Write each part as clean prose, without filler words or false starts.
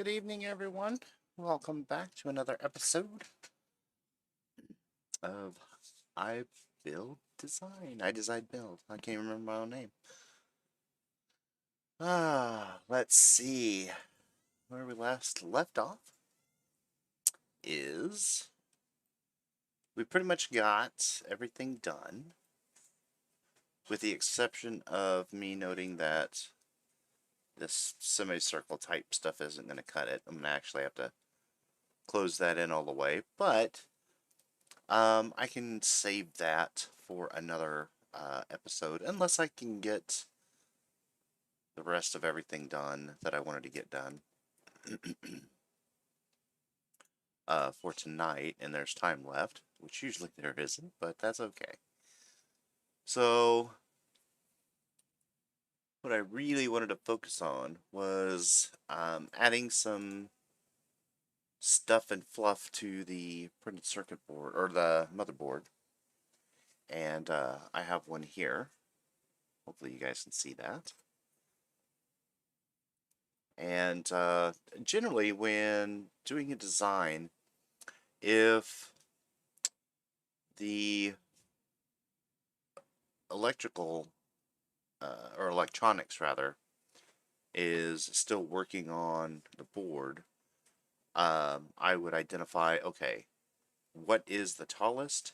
Good evening, everyone. Welcome back to another episode of I Build Design. I Design Build. I can't remember my own name. Let's see. Where we last left off is we pretty much got everything done, with the exception of me noting that this semicircle type stuff isn't going to cut it. I'm going to actually have to close that in all the way, but I can save that for another episode, unless I can get the rest of everything done that I wanted to get done for tonight, and there's time left, which usually there isn't, but that's okay. So, what I really wanted to focus on was adding some stuff and fluff to the printed circuit board, or the motherboard, and I have one here. Hopefully you guys can see that. And generally, when doing a design, if the electrical or electronics rather is still working on the board, I would identify, okay, what is the tallest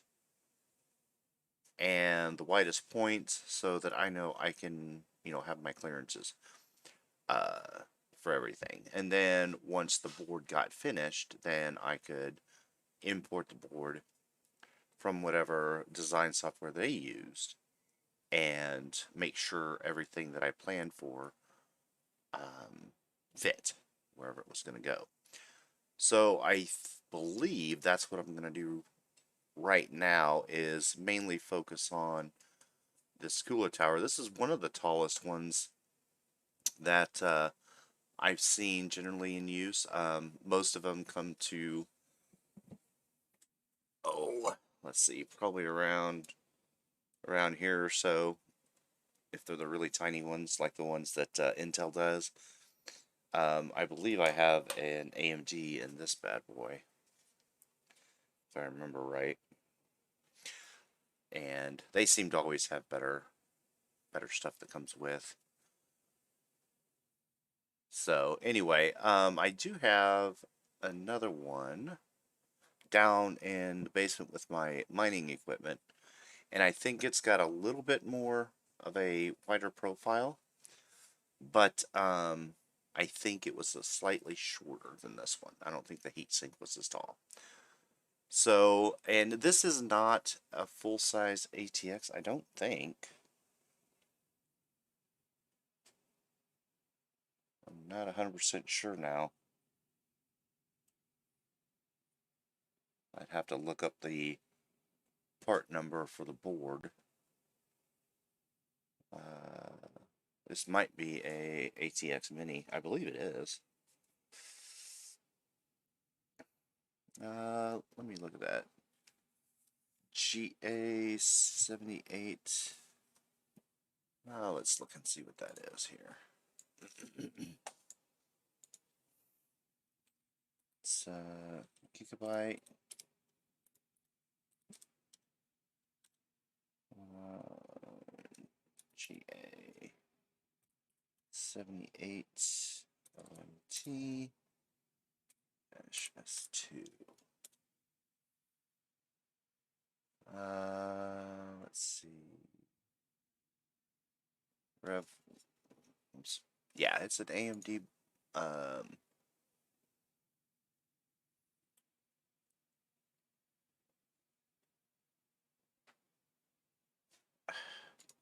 and the widest point, so that I know I can, have my clearances for everything. And then once the board got finished, then I could import the board from whatever design software they used and make sure everything that I planned for fit wherever it was going to go. So I believe that's what I'm going to do right now, is mainly focus on this cooler tower. This is one of the tallest ones that I've seen generally in use. Most of them come to, let's see, probably around here or so, if they're the really tiny ones like the ones that Intel does. I believe I have an AMD in this bad boy, if I remember right. And they seem to always have better stuff that comes with. So anyway, I do have another one down in the basement with my mining equipment, and I think it's got a little bit more of a wider profile, but I think it was slightly shorter than this one. I don't think the heatsink was as tall. So, and this is not a full-size ATX, I don't think. I'm not 100% sure now. I'd have to look up the part number for the board. This might be a ATX Mini. I believe it is. Let me look at that. GA78. Let's look and see what that is here. It's gigabyte. GA78 OMT S2. Let's see. Oops. Yeah, it's an AMD.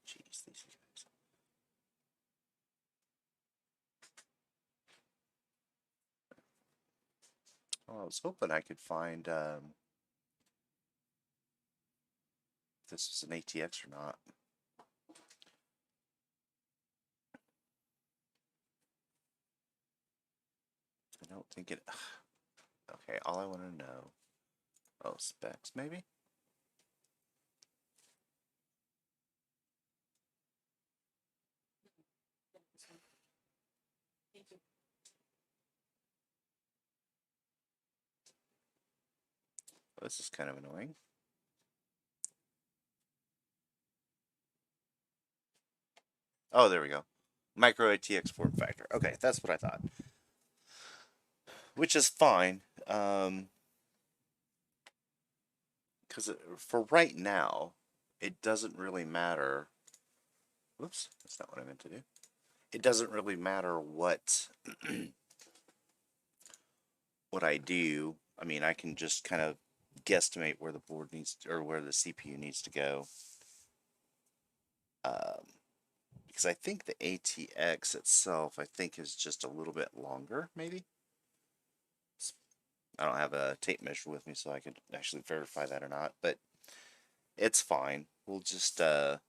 Jeez, these guys. Oh, I was hoping I could find if this is an ATX or not. I don't think it. Okay, all I want to know. Oh, specs maybe? this is kind of annoying. Oh, there we go. Micro ATX form factor. Okay, that's what I thought. Which is fine. Because for right now, it doesn't really matter. Whoops, that's not what I meant to do. It doesn't really matter what what I do. I mean, I can just kind of guesstimate where the board needs to, or where the CPU needs to go. Because I think the ATX itself, I think, is just a little bit longer, maybe. I don't have a tape measure with me, so I could actually verify that or not, but it's fine. We'll just, I'll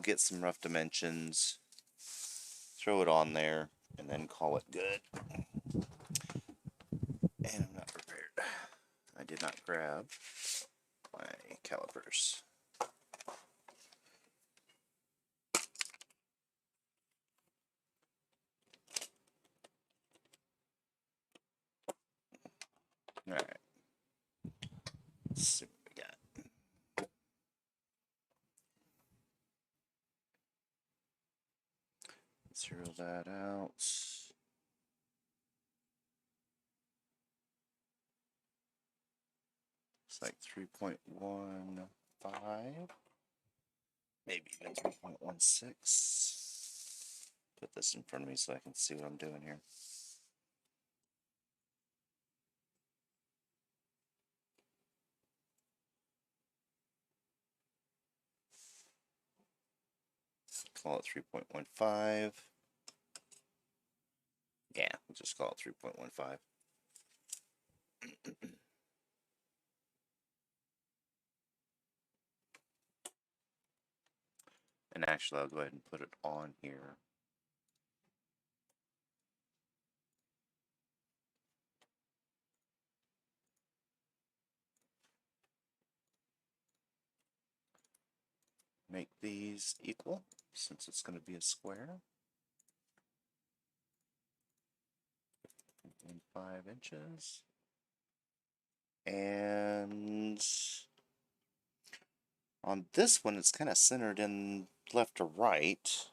get some rough dimensions, throw it on there, and then call it good. And I'm not prepared. I did not grab my calipers. Alright. Let's see what we got. Zero that out. It's like 3.15. Maybe even 3.16. Put this in front of me so I can see what I'm doing here. Call it 3.15. Yeah, we'll just call it 3.15. And actually, I'll go ahead and put it on here. Make these equal, since it's going to be a square. 5 inches. And on this one, it's kind of centered in left to right.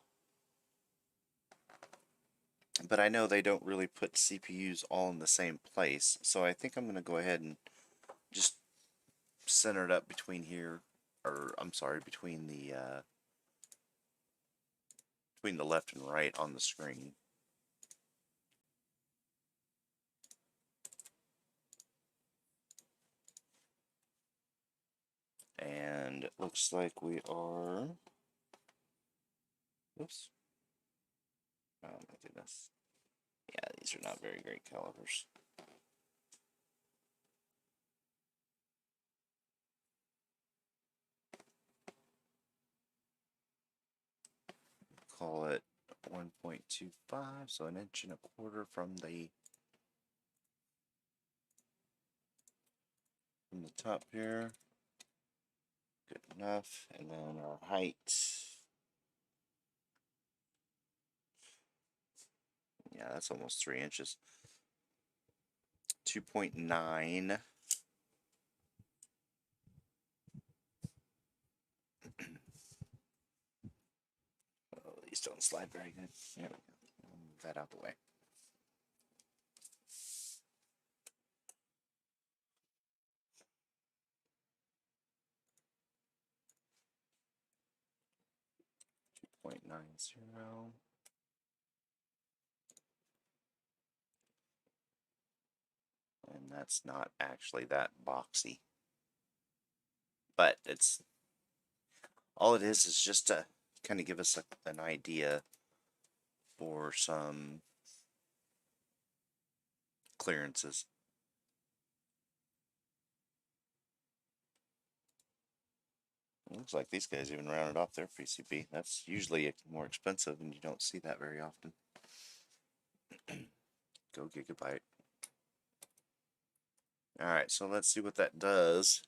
But I know they don't really put CPUs all in the same place, so I think I'm going to go ahead and just center it up between here, or I'm sorry, between the left and right on the screen. And it looks like we are, oops, oh my goodness, yeah, these are not very great calipers. Call it 1.25, so 1.25 inches from the top here. Good enough. And then our height. Yeah, that's almost 3 inches. 2.9. Oh, these don't slide very good. There we go. Move that out the way. .90. And that's not actually that boxy. But it's all it is just to kind of give us an idea for some clearances. It looks like these guys even rounded off their PCB. That's usually more expensive, and you don't see that very often. Go Gigabyte. Alright, so let's see what that does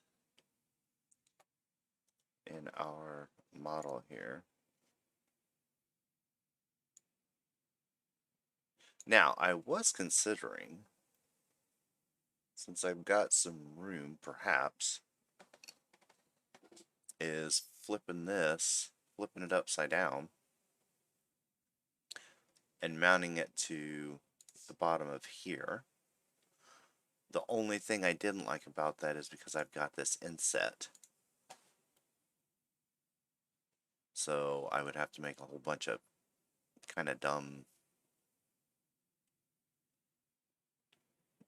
in our model here. Now, I was considering since I've got some room, perhaps, is flipping it upside down, and mounting it to the bottom of here. The only thing I didn't like about that is because I've got this inset. So I would have to make a whole bunch of kind of dumb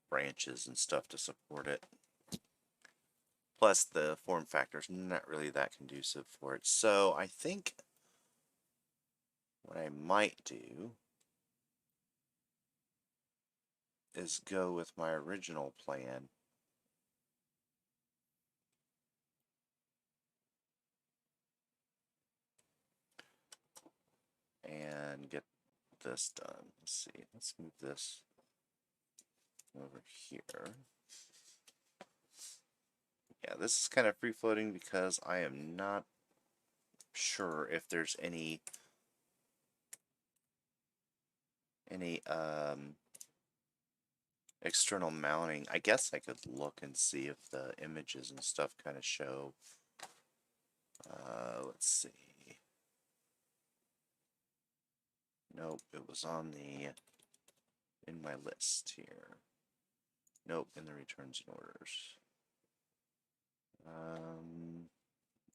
branches and stuff to support it. Plus the form factor's not really that conducive for it. So I think what I might do is go with my original plan. And get this done. Let's see. Let's move this over here. Yeah, this is kind of free floating because I am not sure if there's any external mounting. I guess I could look and see if the images and stuff kind of show. Let's see. Nope, it was on in my list here. Nope, in the returns and orders.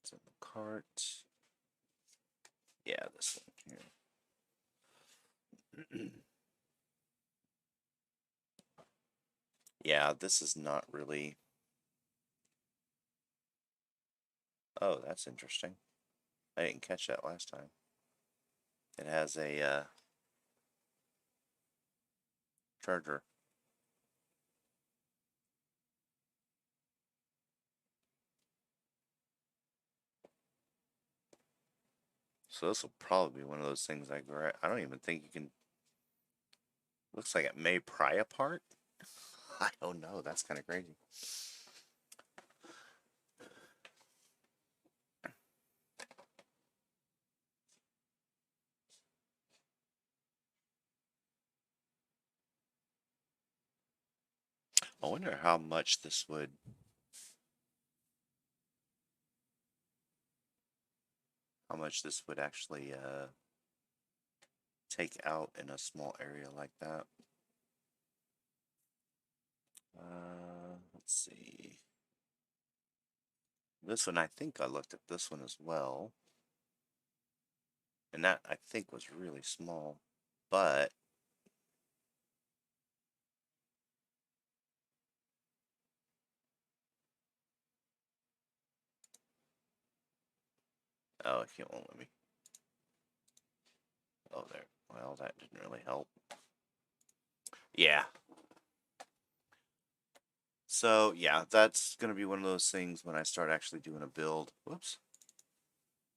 It's in the cart. Yeah, this one here. Yeah, this is not really. Oh, that's interesting. I didn't catch that last time. It has a charger. So this will probably be one of those things I grab. I don't even think you can. Looks like it may pry apart. I don't know. That's kind of crazy. I wonder how much this would. How much this would actually take out in a small area like that. Let's see. This one, I think I looked at this one as well. And that, I think, was really small. But oh, it won't let me. Oh, there. Well, that didn't really help. Yeah. So, yeah, that's going to be one of those things when I start actually doing a build. Whoops.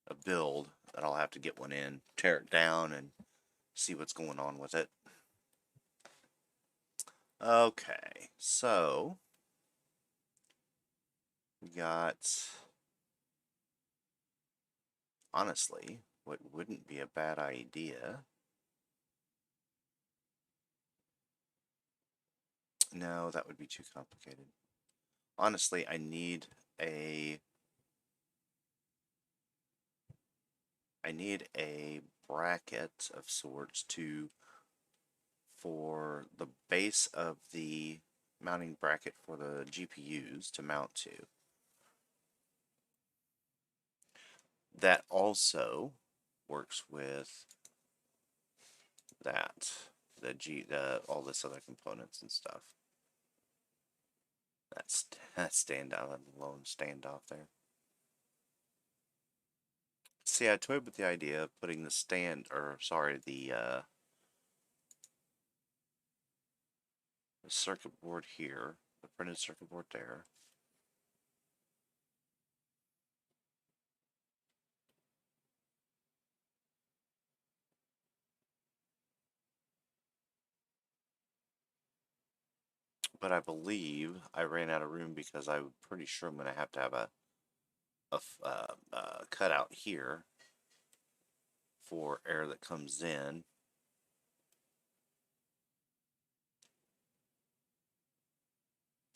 A build that I'll have to get one in, tear it down, and see what's going on with it. Okay, so we got, honestly, what wouldn't be a bad idea. No, that would be too complicated. Honestly, I need a bracket of sorts for the base of the mounting bracket for the GPUs to mount to. That also works with that, all this other components and stuff. That standoff, lone standoff there. See, I toyed with the idea of putting the the circuit board here, the printed circuit board there. But I believe I ran out of room because I'm pretty sure I'm going to have a cutout here for air that comes in.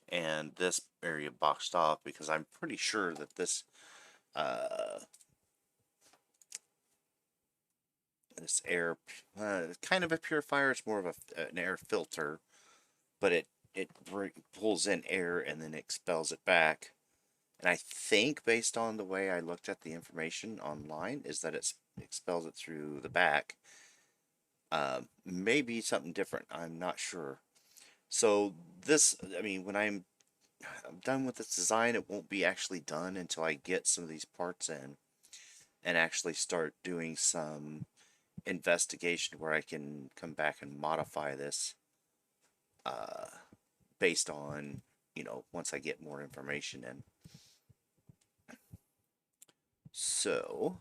and this area boxed off because I'm pretty sure that this uh, this air kind of a purifier. It's more of an air filter, but it pulls in air and then expels it back. And I think, based on the way I looked at the information online, is that it expels it through the back. Maybe something different. I'm not sure. So this, I mean, when I'm done with this design, it won't be actually done until I get some of these parts in and actually start doing some investigation where I can come back and modify this uh, based on, once I get more information in. So,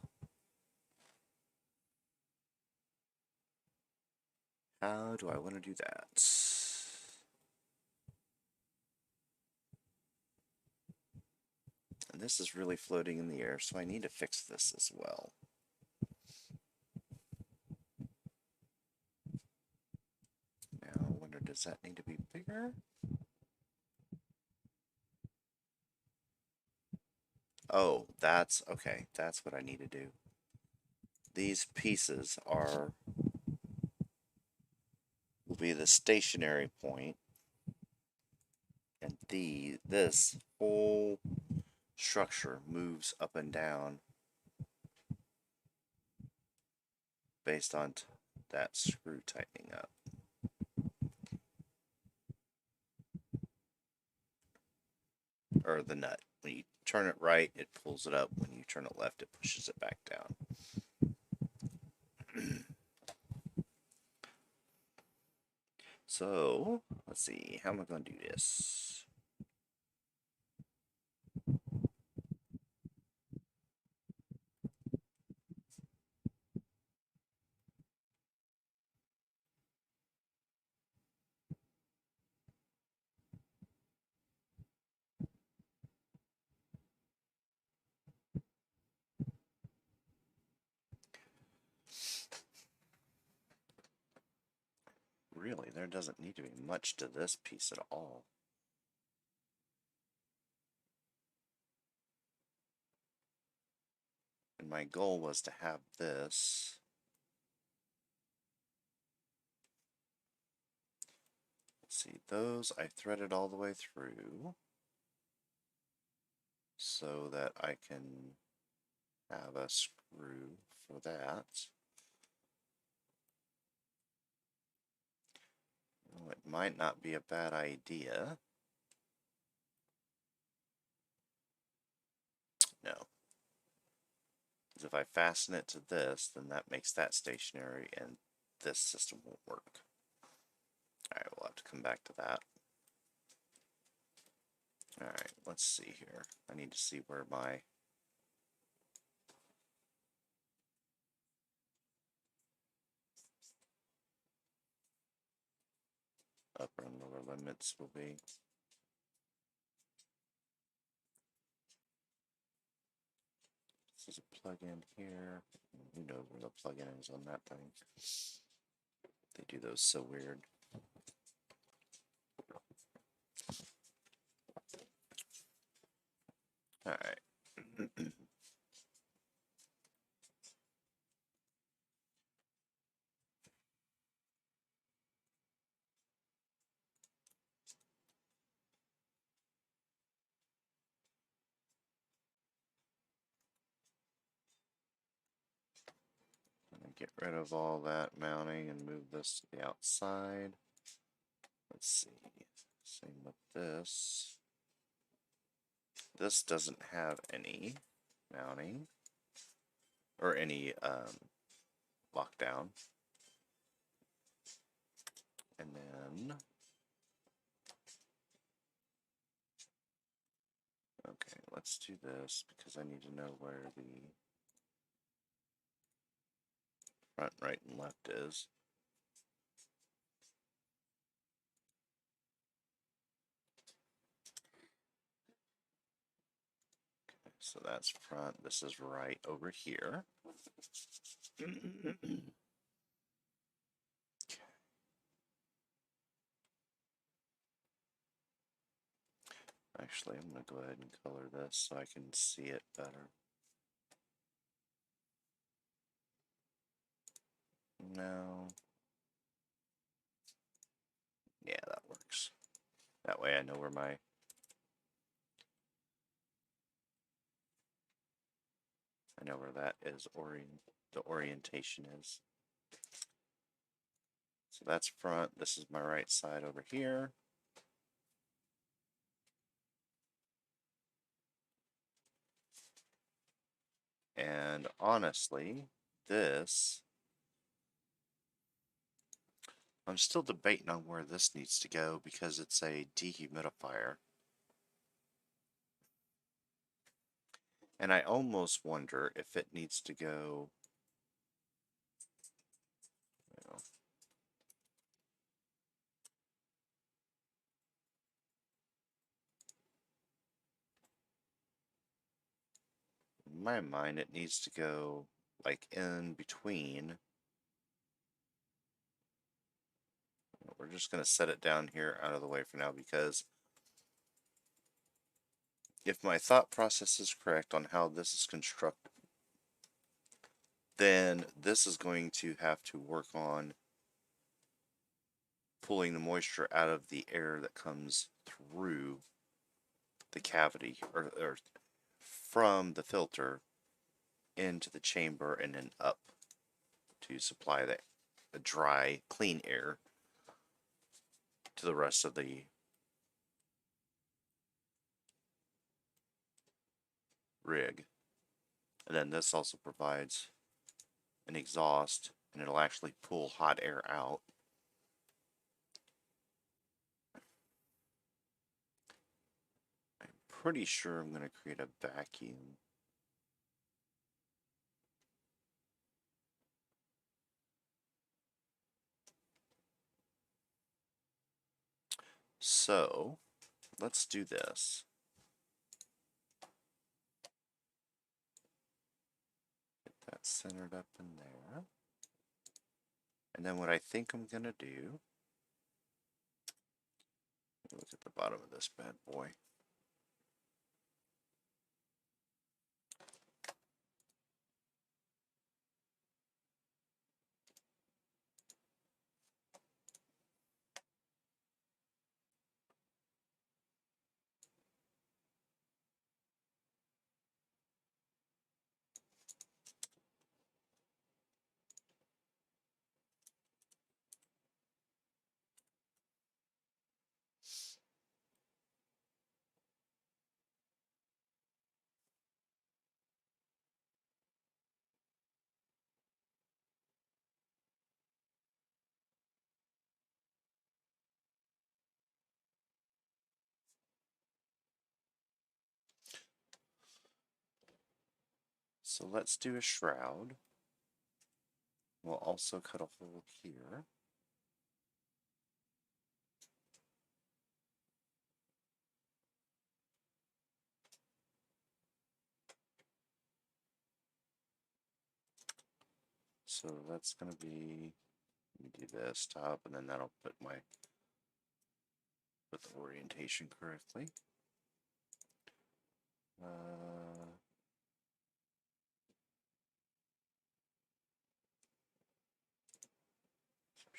how do I want to do that? And this is really floating in the air, so I need to fix this as well. Now, I wonder, does that need to be bigger? Oh, that's okay. That's what I need to do. These pieces will be the stationary point, and this whole structure moves up and down based on that screw tightening up. Or the nut. When you turn it right, it pulls it up. When you turn it left, it pushes it back down. So, let's see. How am I going to do this? Really, there doesn't need to be much to this piece at all. And my goal was to have this. Let's see, those I threaded all the way through so that I can have a screw for that. Well, it might not be a bad idea. No. Because if I fasten it to this, then that makes that stationary and this system won't work. Alright, we'll have to come back to that. Alright, let's see here. I need to see where my upper and lower limits will be. This is a plug-in here. Who knows where the plug-in is on that thing? They do those so weird. Alright. Get rid of all that mounting and move this to the outside. Let's see. Same with this. This doesn't have any mounting or any lockdown. And then, okay, let's do this because I need to know where the front, right, and left is. Okay, so that's front. This is right over here. Okay. Actually, I'm going to go ahead and color this so I can see it better. No. Yeah, that works. That way I know where that is the orientation is. So that's front. This is my right side over here. And honestly, this, I'm still debating on where this needs to go because it's a dehumidifier. And I almost wonder if it needs to go, you know, in my mind, it needs to go like in between. We're just going to set it down here out of the way for now because if my thought process is correct on how this is constructed, then this is going to have to work on pulling the moisture out of the air that comes through the cavity or from the filter into the chamber and then up to supply the dry, clean air to the rest of the rig. And then this also provides an exhaust, and it'll actually pull hot air out. I'm pretty sure I'm going to create a vacuum. So, let's do this. Get that centered up in there. And then what I think I'm going to do, look at the bottom of this bad boy. So let's do a shroud. We'll also cut a hole here. So that's going to be, let me do this top, and then that'll put the orientation correctly.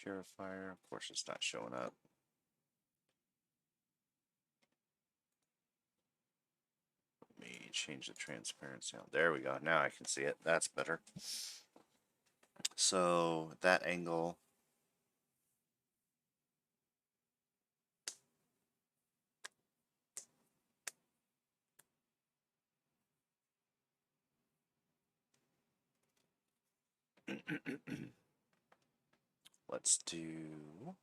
Purifier, of course it's not showing up. Let me change the transparency on. There we go. Now I can see it. That's better. So that angle. Let's do.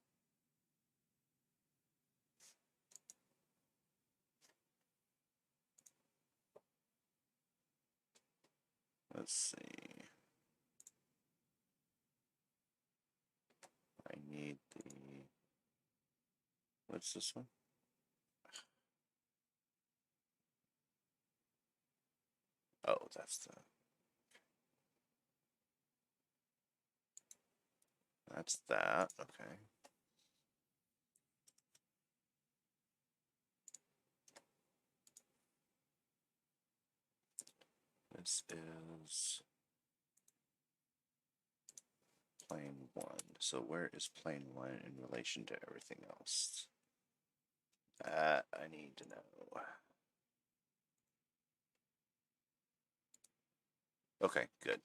Let's see. I need the. What's this one? Oh, that's the. That's that. Okay. This is plane 1. So where is plane 1 in relation to everything else? That I need to know. Okay, good.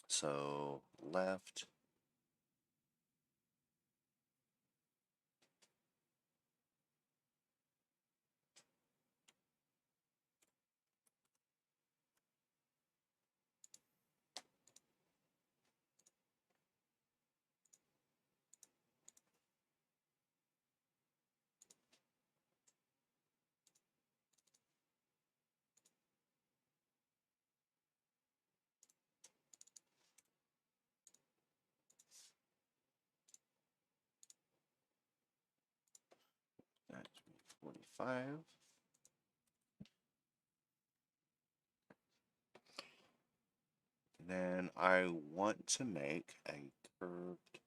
So left. That's 45. Then I want to make a curved.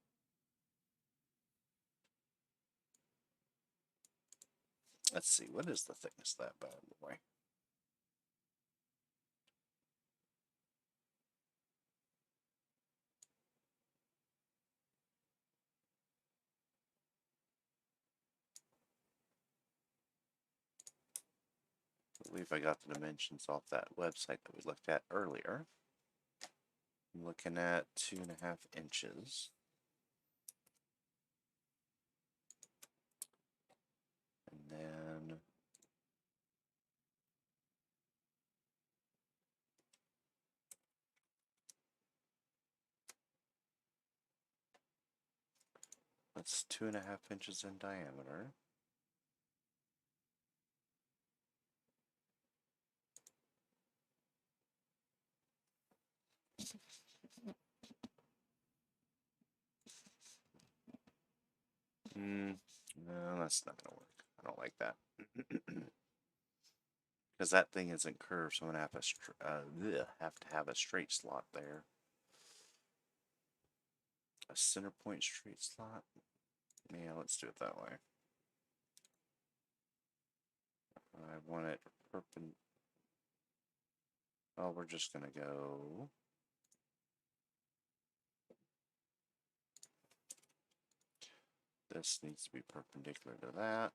Let's see, what is the thickness of that bad boy? I believe I got the dimensions off that website that we looked at earlier. I'm looking at 2.5 inches. And then that's 2.5 inches in diameter. No, that's not gonna work. I don't like that. Because that thing isn't curved, so I'm gonna have to have a straight slot there. A center point straight slot. Yeah, let's do it that way. I want it perpendicular. Oh, we're just gonna go. This needs to be perpendicular to that.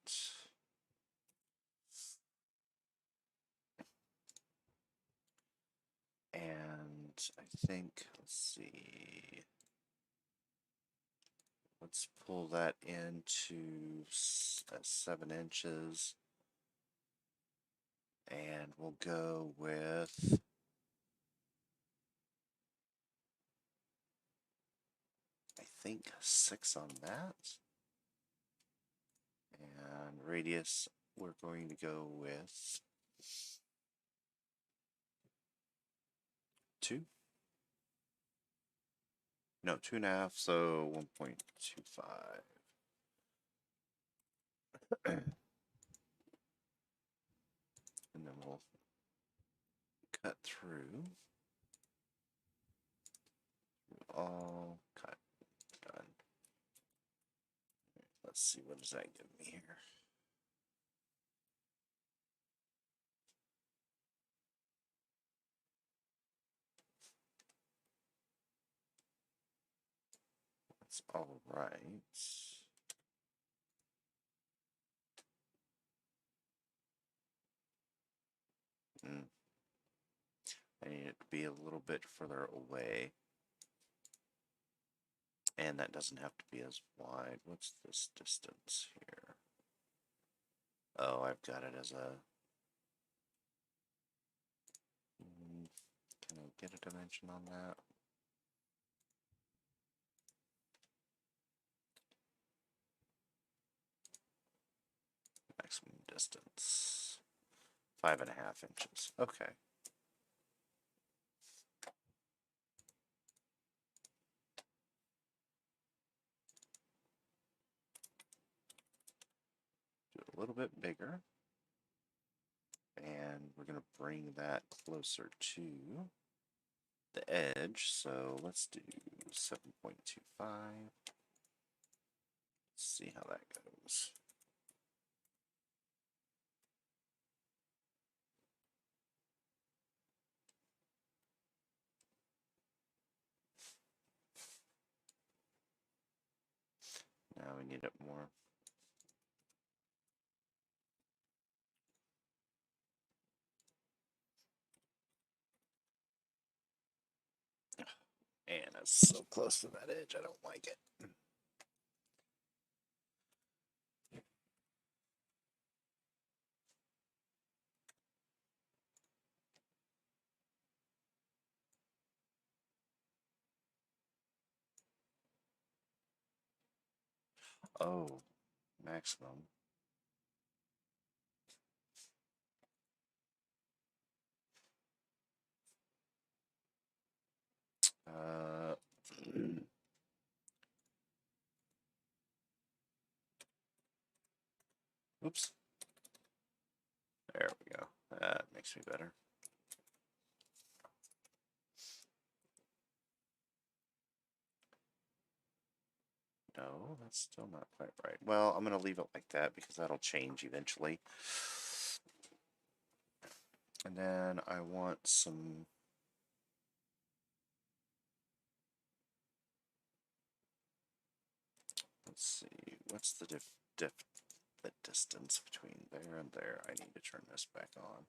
And I think, let's see. Let's pull that into 7 inches. And we'll go with I think 6 on that. And radius, we're going to go with 2. No, 2.5, so 1.25. And then we'll cut through. All cut. Done. Let's see, what does that give me here? That's all right. I need it to be a little bit further away. And that doesn't have to be as wide. What's this distance here? Oh, I've got it as a... Can I get a dimension on that? Maximum distance. 5.5 inches. Okay. Do it a little bit bigger. And we're going to bring that closer to the edge. So let's do 7.25. see how that goes. Now we need it more. Man, that's so close to that edge. I don't like it. Oh, maximum. Oops. There we go. That makes me better. No, that's still not quite right. Well, I'm going to leave it like that because that'll change eventually. And then I want some... Let's see, what's the distance between there and there? I need to turn this back on.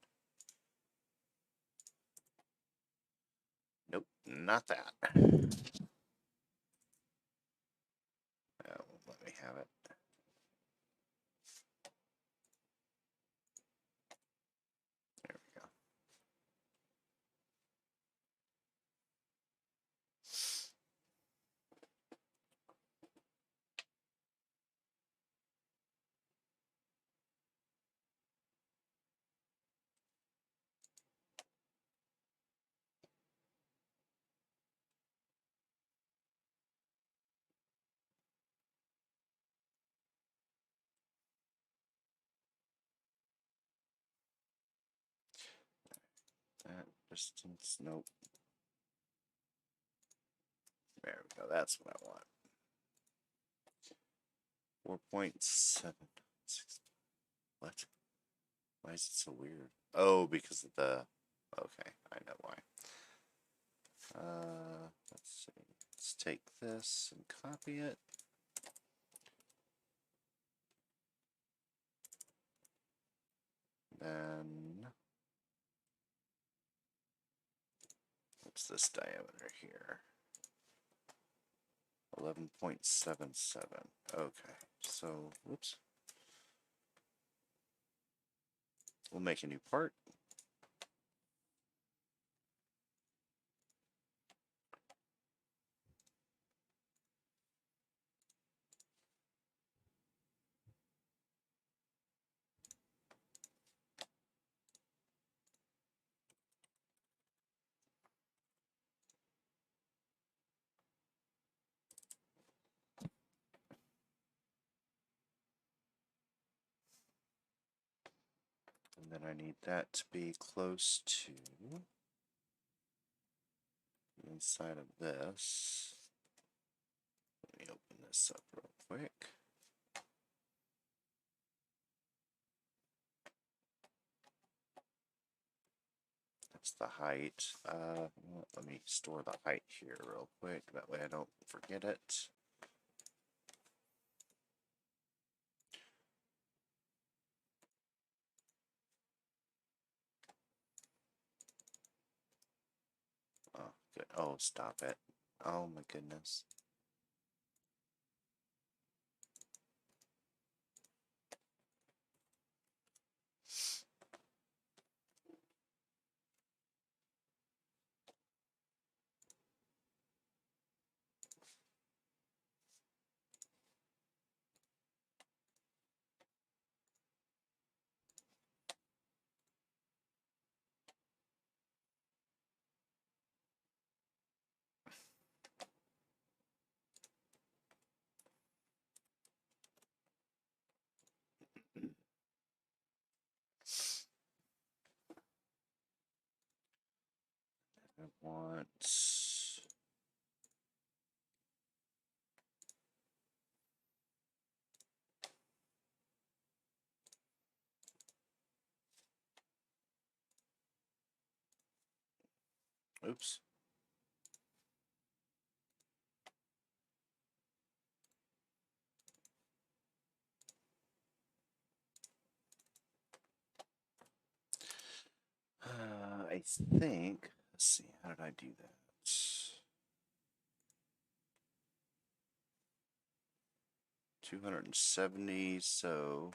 Nope, not that. That won't let me have it. There we go. That distance, nope. There we go, that's what I want. 4.7. What? Why is it so weird? Oh, because of the... Okay, I know why. Let's see. Let's take this and copy it. Then... What's this diameter here? 11.77. Okay, so, whoops. We'll make a new part. And then I need that to be close to the inside of this. Let me open this up real quick. That's the height. Let me store the height here real quick. That way I don't forget it. Oh, good. Oh, stop it. Oh my goodness. I want... Oops. I think, let's see, how did I do that? 270, so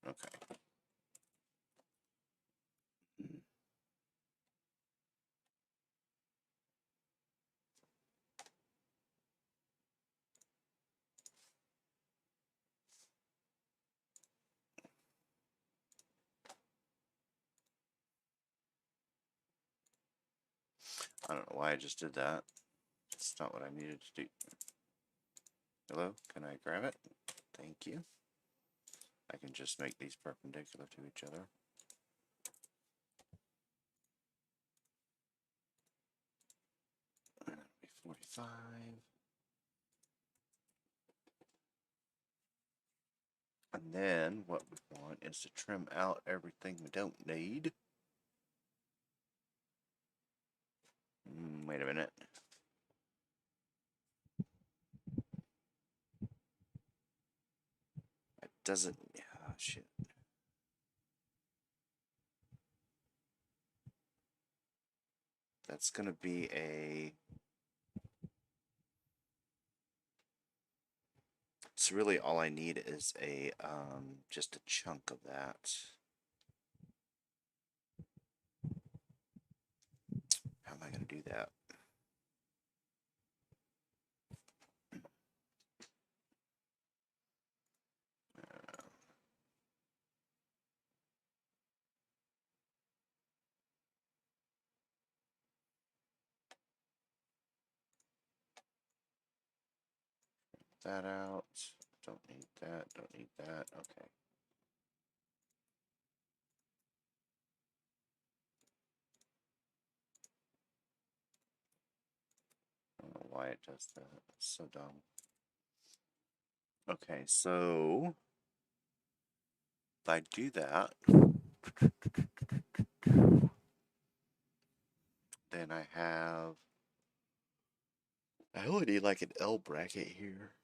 okay. I don't know why I just did that. It's not what I needed to do. Hello, can I grab it? Thank you. I can just make these perpendicular to each other. And that'll be 45. And then what we want is to trim out everything we don't need. Wait a minute. It doesn't. Oh, shit. That's gonna be a. So really, all I need is a just a chunk of that. How am I gonna do that? That out. Don't need that. Don't need that. Okay. I don't know why it does that. It's so dumb. Okay, so if I do that, then I only need like an L bracket here.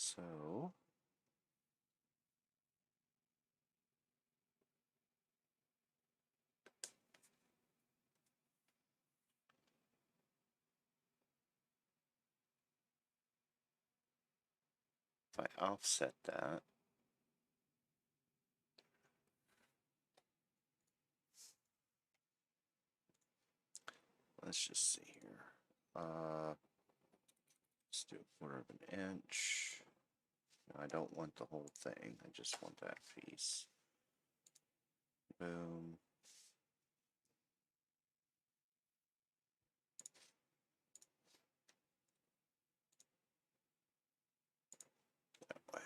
So if I offset that, let's just see here. Let's do a quarter of an inch. No, I don't want the whole thing. I just want that piece. Boom. That way.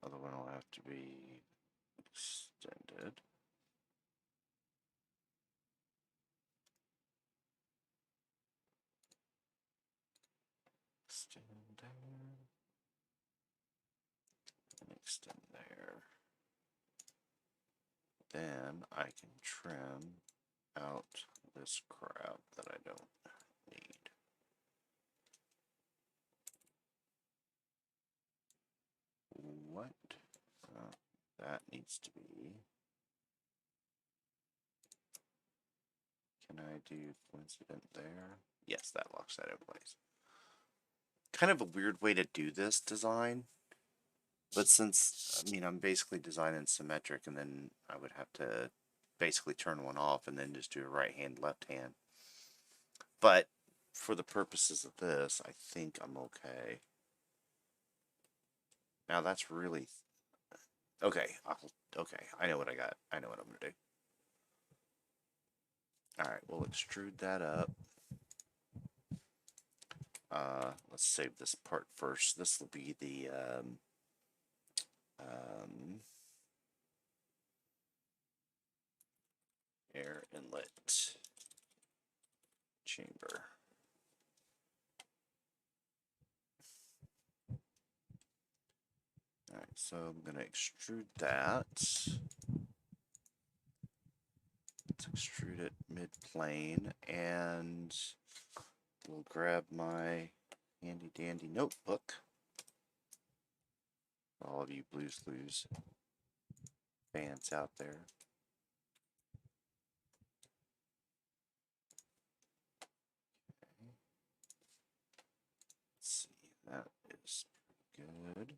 Other one will have to be extended. Extend there. And extend there. Then I can trim out this crap that I don't need. What? That needs to be. Can I do coincident there? Yes, that locks that in place. Kind of a weird way to do this design. But since, I mean, I'm basically designing symmetric, and then I would have to basically turn one off and then just do a right hand, left hand. But for the purposes of this, I think I'm okay. Now that's really, Okay, okay, I know what I got. I know what I'm gonna do. Alright, we'll extrude that up. Let's save this part first. This will be the um, air inlet chamber. Alright, so I'm going to extrude that. Let's extrude it mid-plane, and we'll grab my handy-dandy notebook. All of you Blues Clues fans out there. Okay. Let's see, that is good.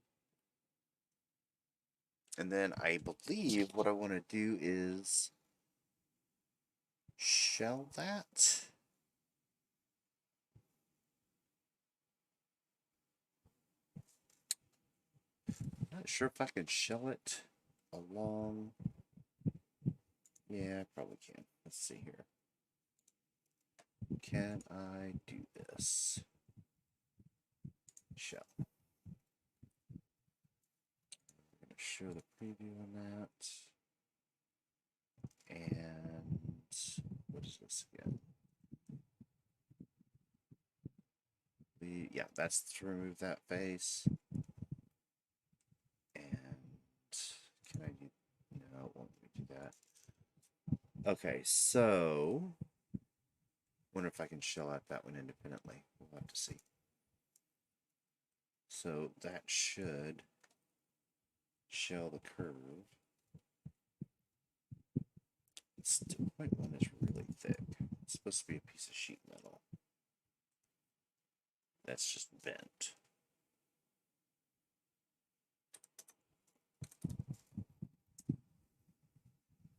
And then I believe what I want to do is shell that. Not sure if I can shell it along. Yeah, I probably can. Let's see here. Can I do this? Shell. I'm going to show the preview on that. And what is this again? Yeah, that's to remove that face. And can I do? No, it won't let me do that. Okay, so wonder if I can shell out that one independently. We'll have to see. So that should shell the curve. The point one is really thick. It's supposed to be a piece of sheet metal. That's just bent.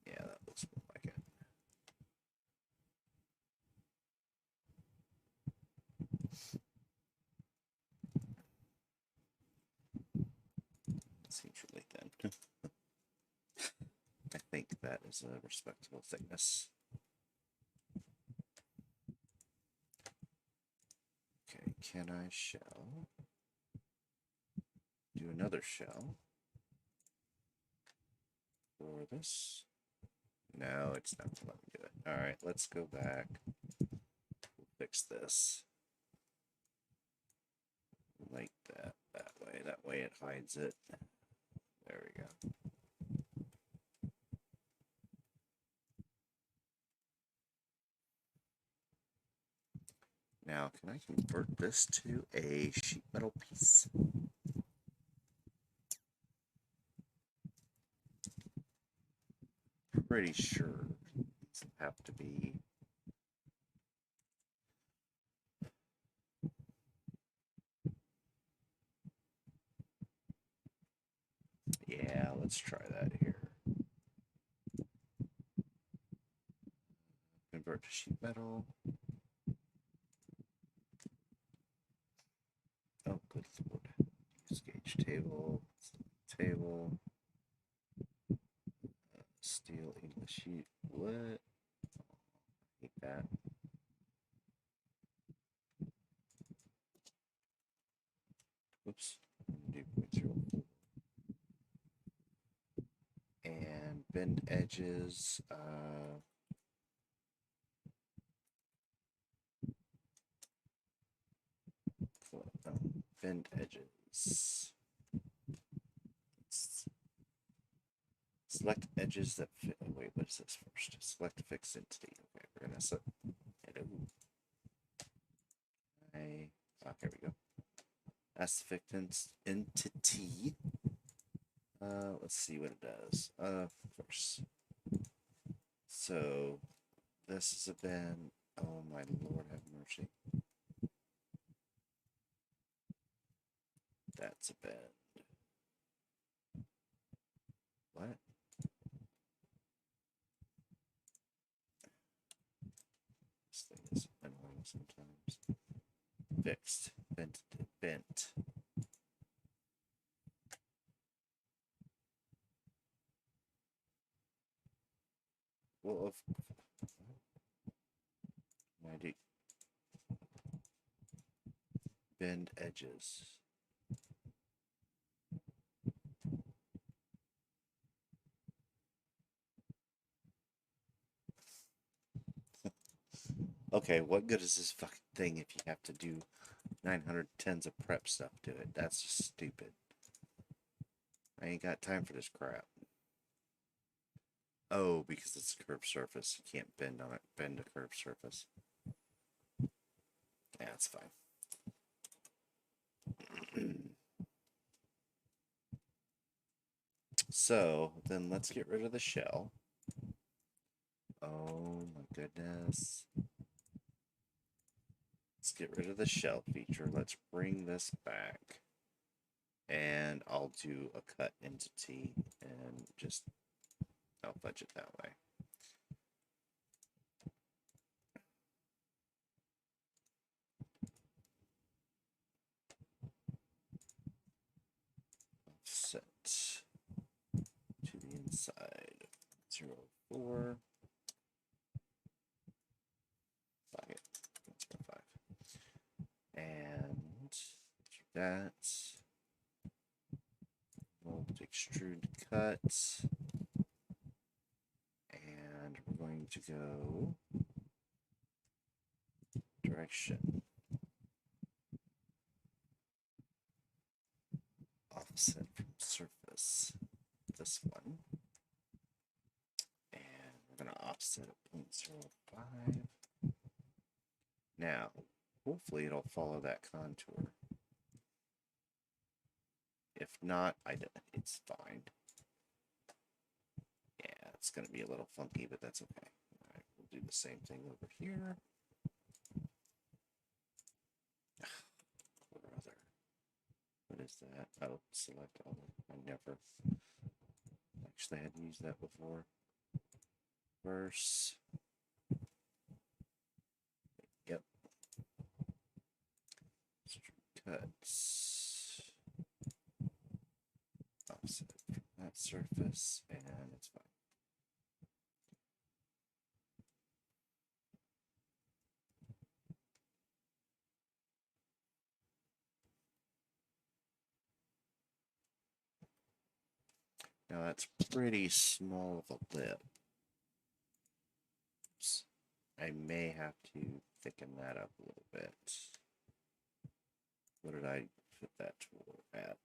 Yeah, that looks more like it. Seems really thin. I think that is a respectable thickness. Okay, can I shell? Do another shell for this? No, it's not going to let me do it. Alright, let's go back. We'll fix this. Like that way. That way it hides it. There we go. Now, can I convert this to a sheet metal piece? Pretty sure these have to be. Yeah, let's try that here. Convert to sheet metal. Oh, good lord. Use gauge table. Table. Steel English sheet. What? Hate that. Whoops. Do 0.04. And bend edges. Bend edges. Select edges that fit. Oh, wait, what is this first? Select fixed entity. Okay, we're gonna set. Hello. Here we go. That's the fixed entity. Let's see what it does. First. So this is a bend. Oh my lord, have mercy. That's a bend. What? This thing is annoying sometimes. Fixed. Bent. Well, of I do bend edges. Okay, what good is this fucking thing if you have to do 900 tens of prep stuff to it? That's just stupid. I ain't got time for this crap. Oh, because it's a curved surface. You can't bend on it. Bend a curved surface. Yeah, it's fine. So, then let's get rid of the shell. Oh my goodness. Let's get rid of the shell feature. Let's bring this back. And I'll do a cut entity and just, I'll fudge it that way. Offset to the inside. 0.4. Fuck it. 0.5. And that. We'll extrude cut. And we're going to go direction. Offset from surface. This one. And we're going to offset at 0.05. Now, hopefully it'll follow that contour. If not, it's fine. Yeah, it's going to be a little funky, but that's okay. All right, we'll do the same thing over here. What is that? Oh, select other. I never actually had used that before. Verse. Yep. Cuts. Offset from that surface, and it's fine. Now that's pretty small of a lip. Oops. I may have to thicken that up a little bit. What did I put that tool at?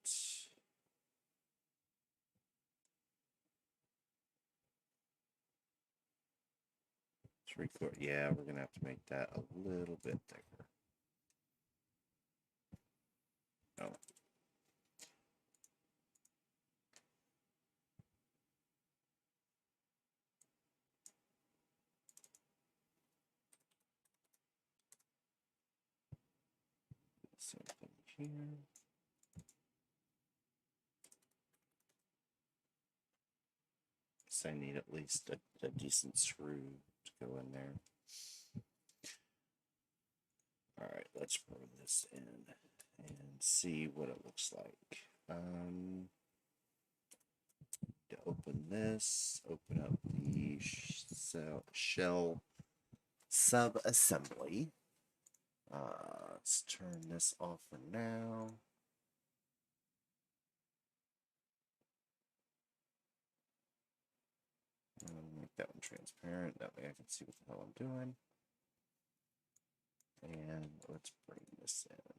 3/4. Yeah, we're gonna have to make that a little bit thicker. Oh. Same thing here. So I need at least a decent screw to go in there. All right, let's bring this in and see what it looks like. To open this, open up the shell sub-assembly. Let's turn this off for now. Make that one transparent, that way I can see what the hell I'm doing. And let's bring this in.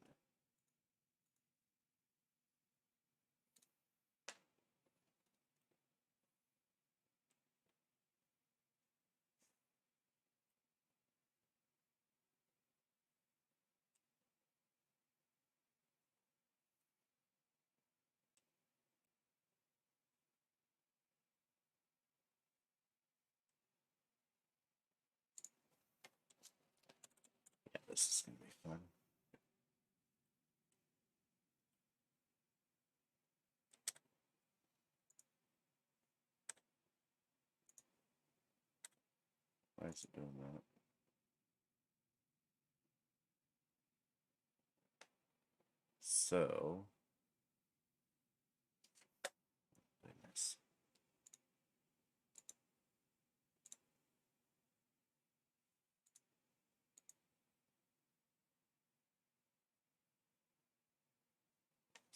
Yeah, this is going to be fun. Why is it doing that? So, goodness.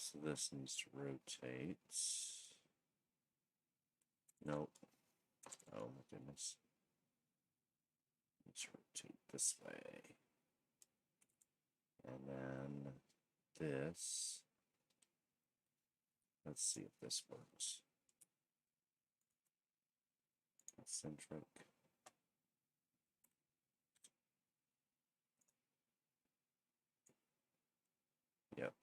So this needs to rotate. Nope. Oh my goodness. Let's rotate this way. And then this. Let's see if this works. Eccentric. Yep.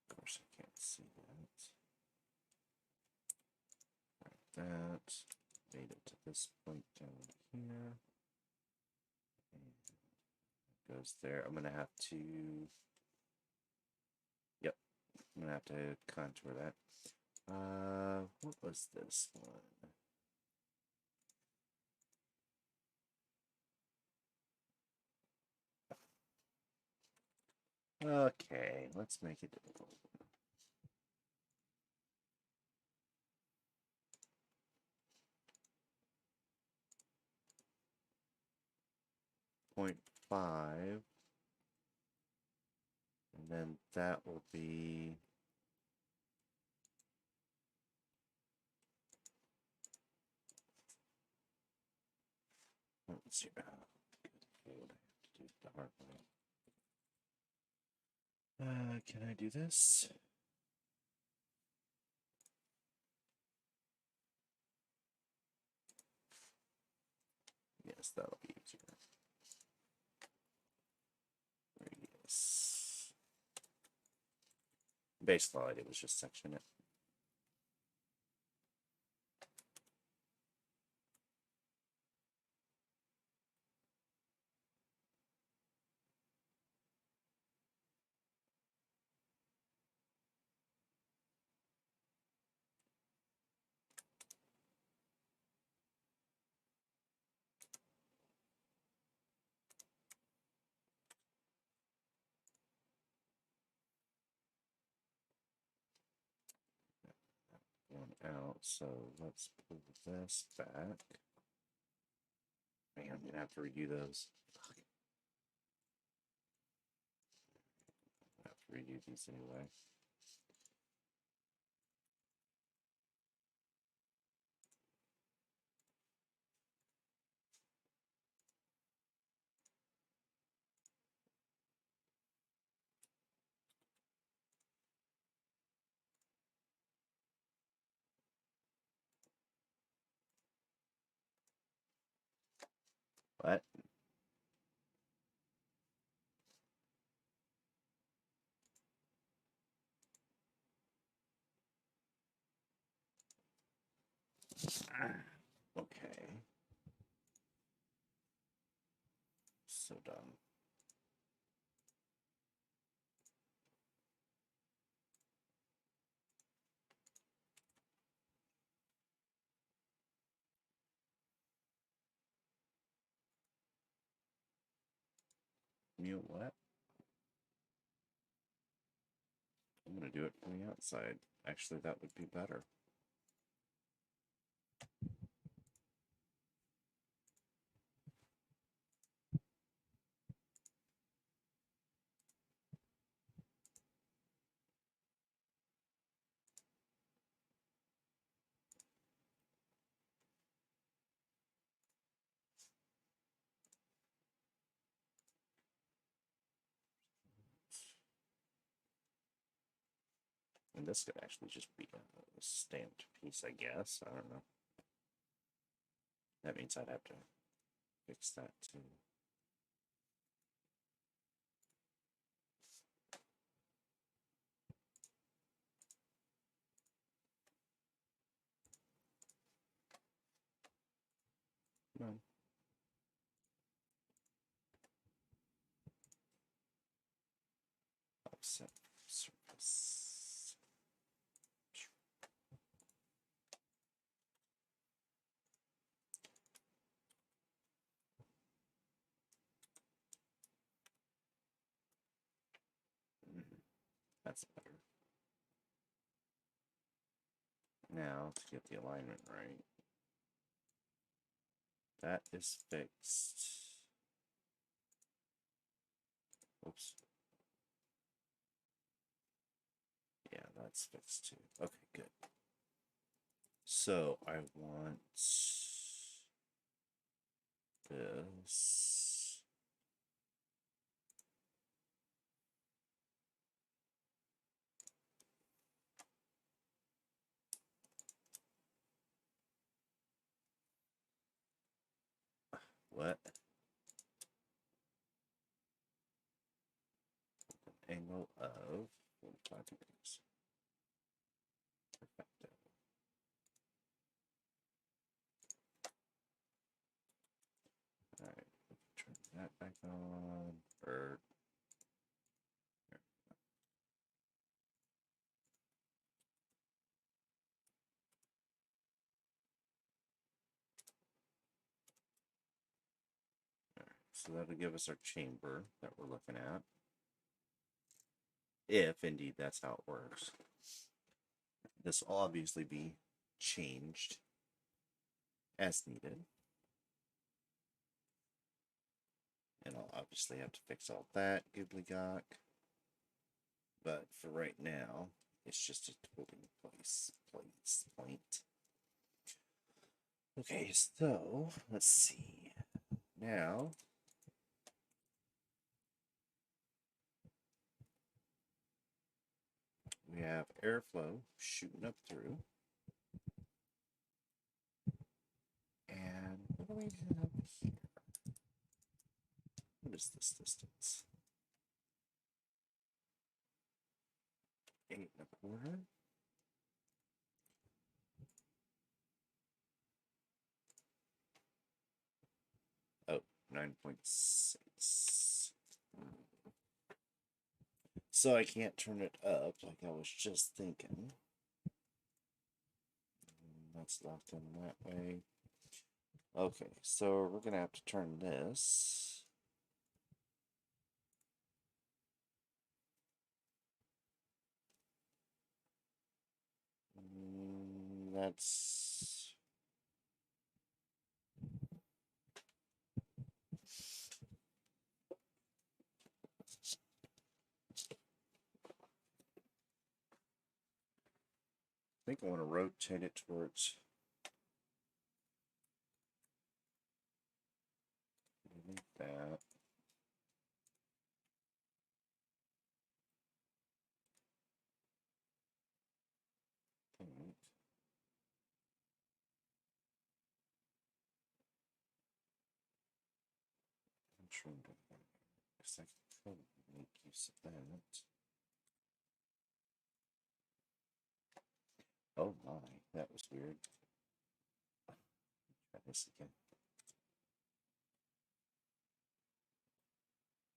Of course, I can't see that. Like that. Made it to this point down here. And it goes there. I'm gonna have to. Yep. I'm gonna have to contour that. What was this one? Okay, let's make it difficult. 0.5, and then that will be let's see. Good lord, I have to do it the hard way. Can I do this? Yes, that'll be easier. Radius. Basically, all I did was just section it. One out, so let's pull this back. Man, I'm gonna have to redo those. I have to redo these anyway. What? Okay. So dumb. Mute what? I'm gonna do it from the outside. Actually, that would be better. And this could actually just be a stamped piece, I guess. I don't know. That means I'd have to fix that too. No. Offset surface. That's better. now to get the alignment right. That is fixed. Oops. Yeah, that's fixed too. Okay, good. So I want this. What? Angle of 45 degrees. Perfecto. Alright, turn that back on. Or so that'll give us our chamber that we're looking at. If indeed that's how it works. This will obviously be changed as needed. And I'll obviously have to fix all that gobbledygook. But for right now, it's just a holding point. Okay, so let's see. Now we have airflow shooting up through. And what do we have here? What is this distance? 8 1/4. Oh, 9.6. So I can't turn it up like I was just thinking. That's locked in that way. Okay, so we're gonna have to turn this. That's I think I want to rotate it towards that. I'm trying to because I could make use of that. Oh my, that was weird. Try this again.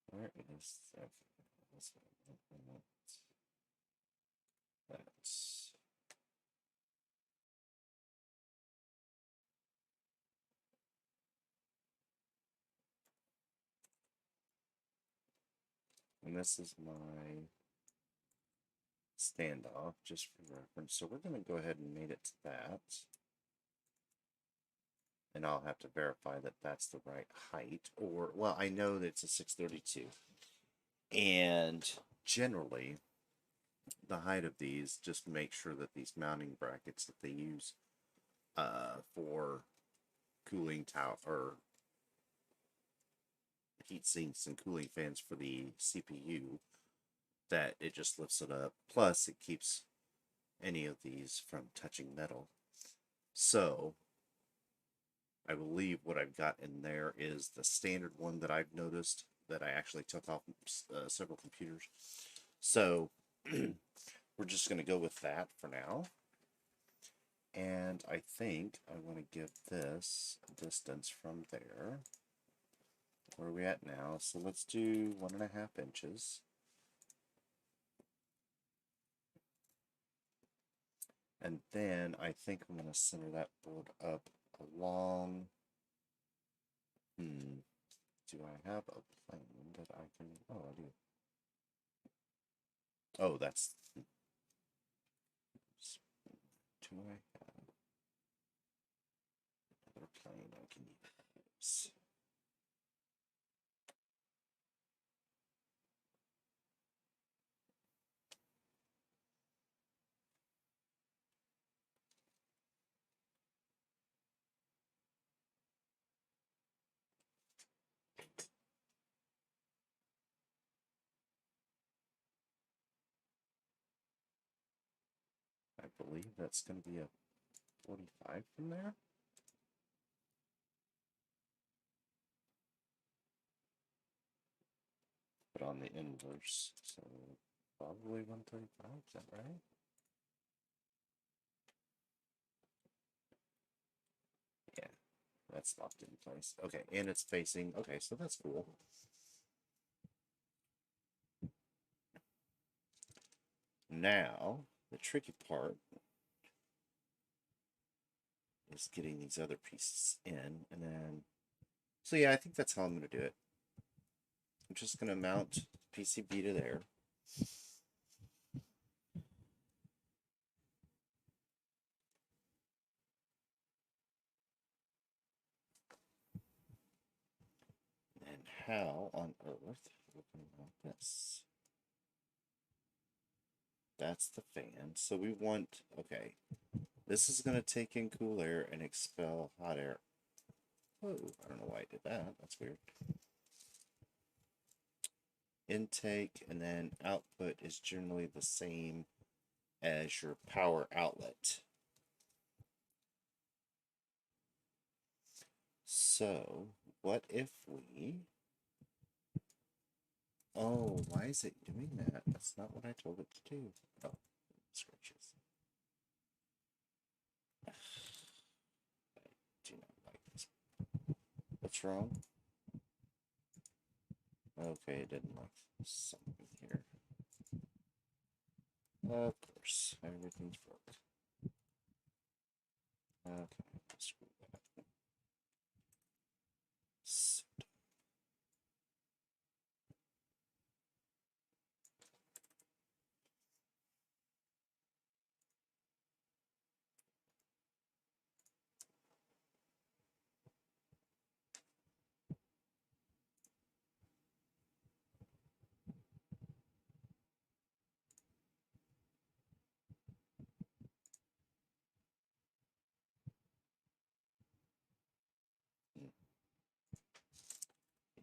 Where is that? That's and this is my standoff, just for reference. So we're going to go ahead and mate it to that. And I'll have to verify that that's the right height. Or, well, I know that it's a 632. And generally, the height of these, just make sure that these mounting brackets that they use for cooling tower or heat sinks and cooling fans for the CPU, that it just lifts it up. Plus, it keeps any of these from touching metal. So, I believe what I've got in there is the standard one that I've noticed that I actually took off several computers. So, we're just going to go with that for now. And I think I want to give this a distance from there. Where are we at now? So let's do 1.5 inches. And then I think I'm going to center that board up along. Do I have a plane that I can? Oh, I do. Oh, that's do I have another plane I can use? I believe that's going to be a 45 from there. But on the inverse, so probably 135, is that right? Yeah, that's locked in place. Okay, and it's facing, okay, so that's cool. Now, the tricky part is getting these other pieces in, and then, so yeah, I think that's how I'm going to do it. I'm just going to mount PCB to there. And how on earth we're going to mount this? That's the fan. So we want, okay, this is going to take in cool air and expel hot air. Whoa, I don't know why I did that. That's weird. Intake and then output is generally the same as your power outlet. So, what if we... Oh, why is it doing that? That's not what I told it to do. Oh, scratches. I do not like this. What's wrong? Okay, it didn't like something here. Of course, everything's broke. Okay, screw that. So,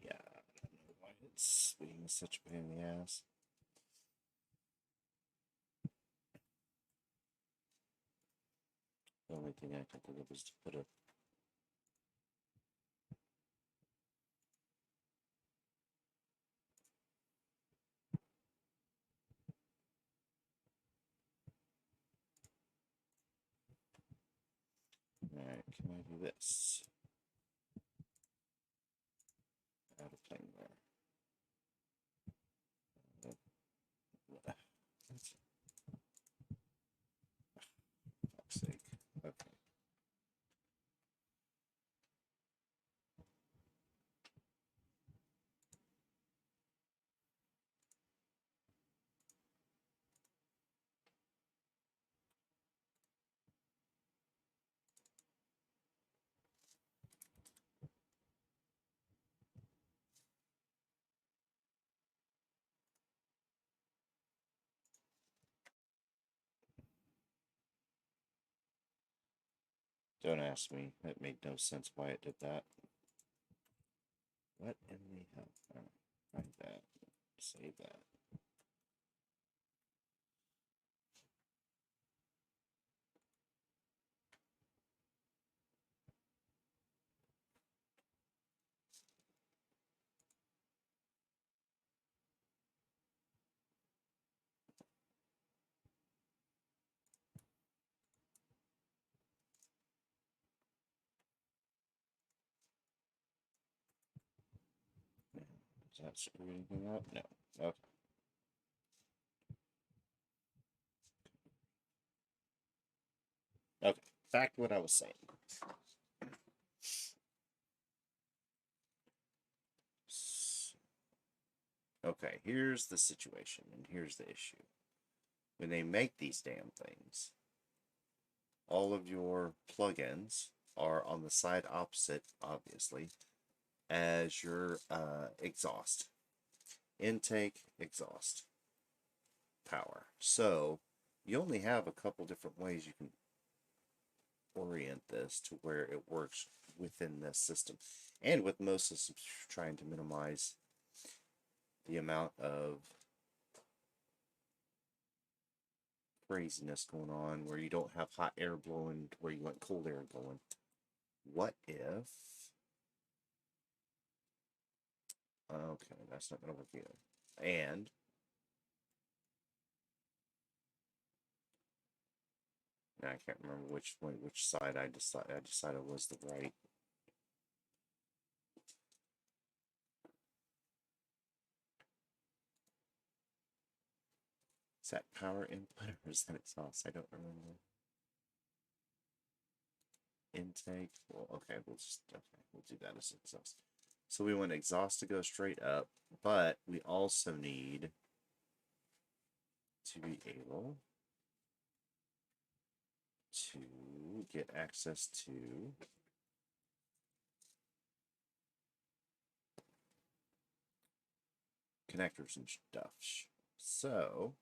yeah, I don't know why it's being such a pain in the ass. The only thing I can think of is to put a... Alright, can I do this? Add a plane there. Fuck's sake. Okay. Don't ask me. That made no sense why it did that. What in the hell? Alright, find that. Save that. Does that screw anything up? No. Okay. Okay. Back to what I was saying. Okay, here's the situation, and here's the issue. When they make these damn things, all of your plugins are on the side opposite, obviously, as your exhaust. Intake, exhaust, power. So you only have a couple different ways you can orient this to where it works within this system. And with most systems, trying to minimize the amount of craziness going on where you don't have hot air blowing where you want cold air going. What if... Okay, that's not going to work either. And now I can't remember which side I decided was the right. Is that power input or is that exhaust? I don't remember. Intake. Well, okay, we'll do that as exhaust. So we want exhaust to go straight up, but we also need to be able to get access to connectors and stuff. So,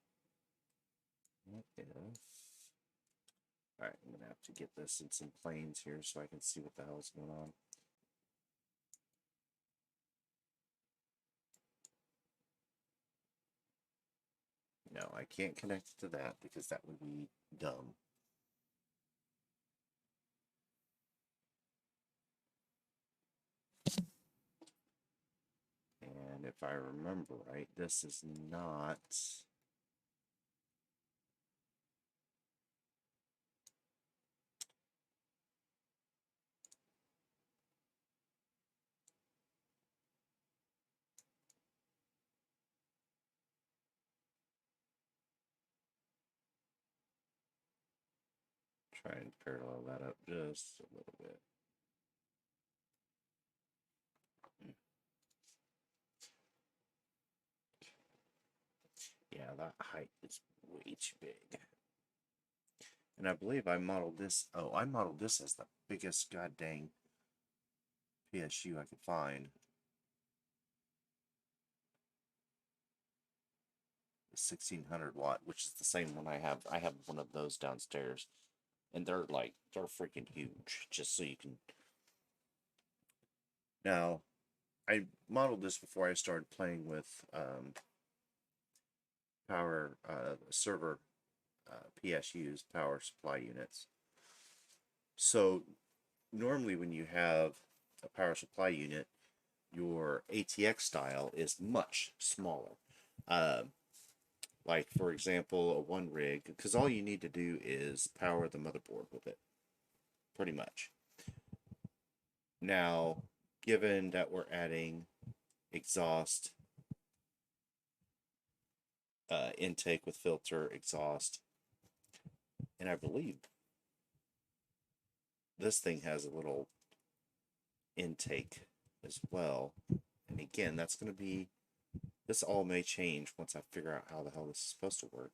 what if... Alright, I'm going to have to get this in some planes here so I can see what the hell's going on. No, I can't connect it to that because that would be dumb. And if I remember right, this is not... Try and parallel that up just a little bit. Yeah, that height is way too big. And I believe I modeled this... Oh, I modeled this as the biggest goddamn PSU I could find. The 1600 watt, which is the same one I have. I have one of those downstairs. And they're freaking huge, just so you can... Now, I modeled this before I started playing with power server PSUs, power supply units. So normally when you have a power supply unit, your ATX style is much smaller. Like, for example, a one rig, because all you need to do is power the motherboard with it, pretty much. Now, given that we're adding exhaust, intake with filter, exhaust, and I believe this thing has a little intake as well. And again, that's going to be... This all may change once I figure out how the hell this is supposed to work.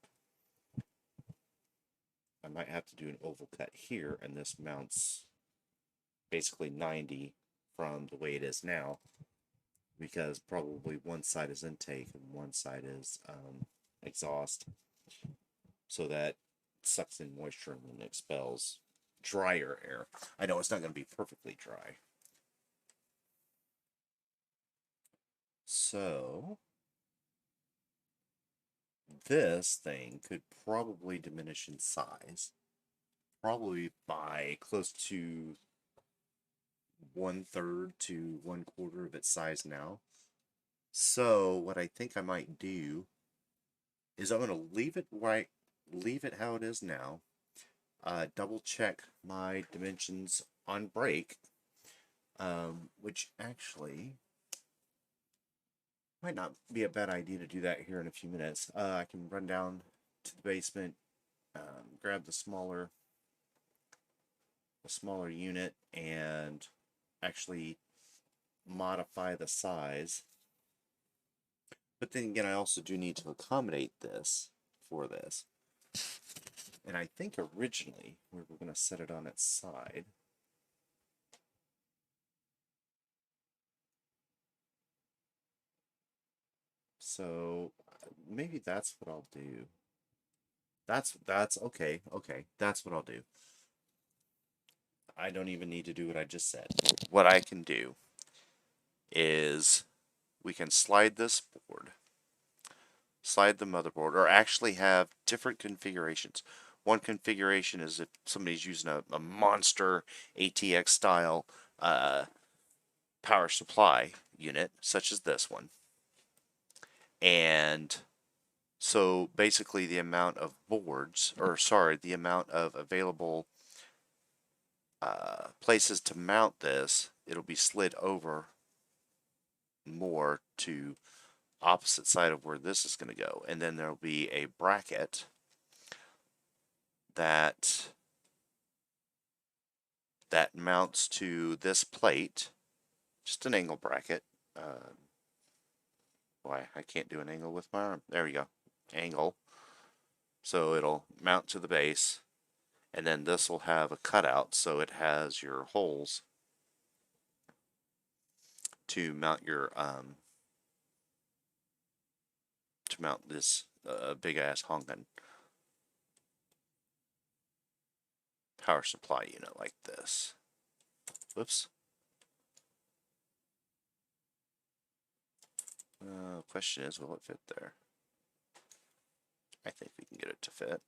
I might have to do an oval cut here, and this mounts basically 90 from the way it is now, because probably one side is intake and one side is exhaust, so that sucks in moisture and then expels drier air. I know it's not going to be perfectly dry. So this thing could probably diminish in size, probably by close to 1/3 to 1/4 of its size now. So what I think I might do is I'm going to leave it how it is now. Double check my dimensions on break, which actually might not be a bad idea to do that here in a few minutes. I can run down to the basement, grab the smaller unit, and actually modify the size. But then again, I also do need to accommodate this for this. And I think originally we were going to set it on its side. So maybe that's what I'll do. That's okay. Okay, that's what I'll do. I don't even need to do what I just said. What I can do is we can slide this board, slide the motherboard, or actually have different configurations. One configuration is if somebody's using a monster ATX style power supply unit, such as this one. And so basically the amount of boards, or sorry, the amount of available places to mount this, it'll be slid over more to opposite side of where this is going to go. And then there'll be a bracket that mounts to this plate, just an angle bracket. Why I can't do an angle with my arm. There we go. Angle. So it'll mount to the base, and then this will have a cutout, so it has your holes to mount your this big ass honkin' power supply unit like this. Whoops. Question is, will it fit there? I think we can get it to fit.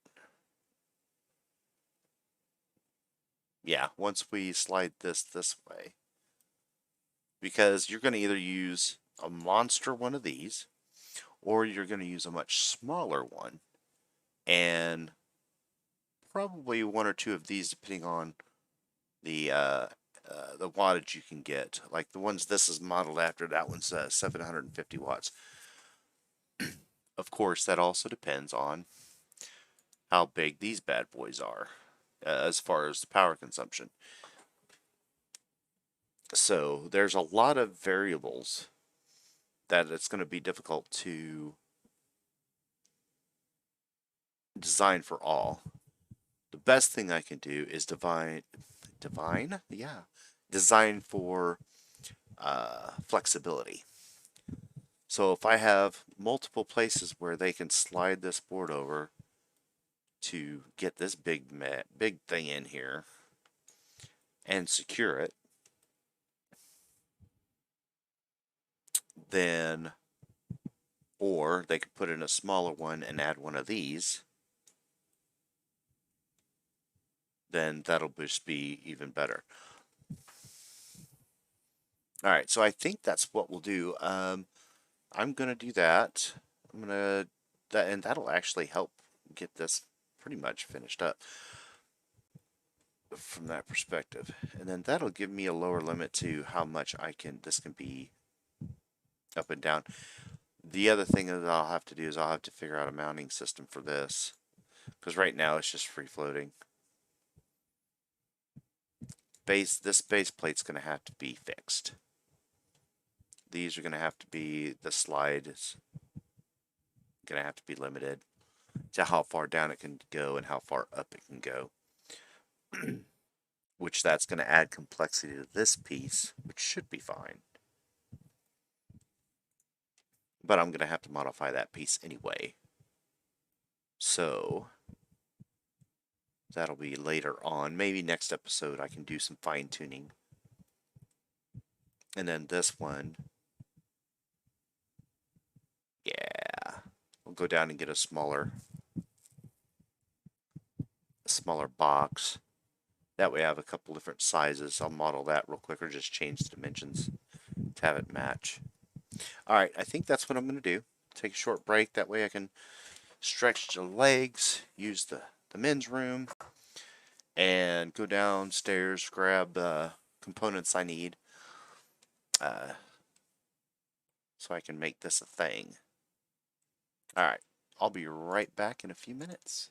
Yeah, once we slide this way. Because you're going to either use a monster one of these, or you're going to use a much smaller one. And probably one or two of these, depending on the wattage you can get. Like the ones this is modeled after, that one's 750 watts. Of course, that also depends on how big these bad boys are as far as the power consumption. So there's a lot of variables that it's going to be difficult to design for all. The best thing I can do is design for flexibility. So if I have multiple places where they can slide this board over to get this big thing in here and secure it, then, or they could put in a smaller one and add one of these, then that'll just be even better. All right, so I think that's what we'll do. I'm gonna do that. And that'll actually help get this pretty much finished up from that perspective. And then that'll give me a lower limit to how much this can be up and down. The other thing that I'll have to do is I'll have to figure out a mounting system for this, because right now it's just free floating. This base plate's going to have to be fixed. These are going to have to be, the slide is going to have to be limited to how far down it can go and how far up it can go. Which that's going to add complexity to this piece, which should be fine. But I'm going to have to modify that piece anyway. So that'll be later on. Maybe next episode I can do some fine tuning. And then this one, yeah, we'll go down and get a smaller box. That way I have a couple different sizes. I'll model that real quick, or just change the dimensions to have it match. Alright, I think that's what I'm going to do. Take a short break. That way I can stretch the legs, use the men's room, and go downstairs, grab the components I need so I can make this a thing. Alright, I'll be right back in a few minutes.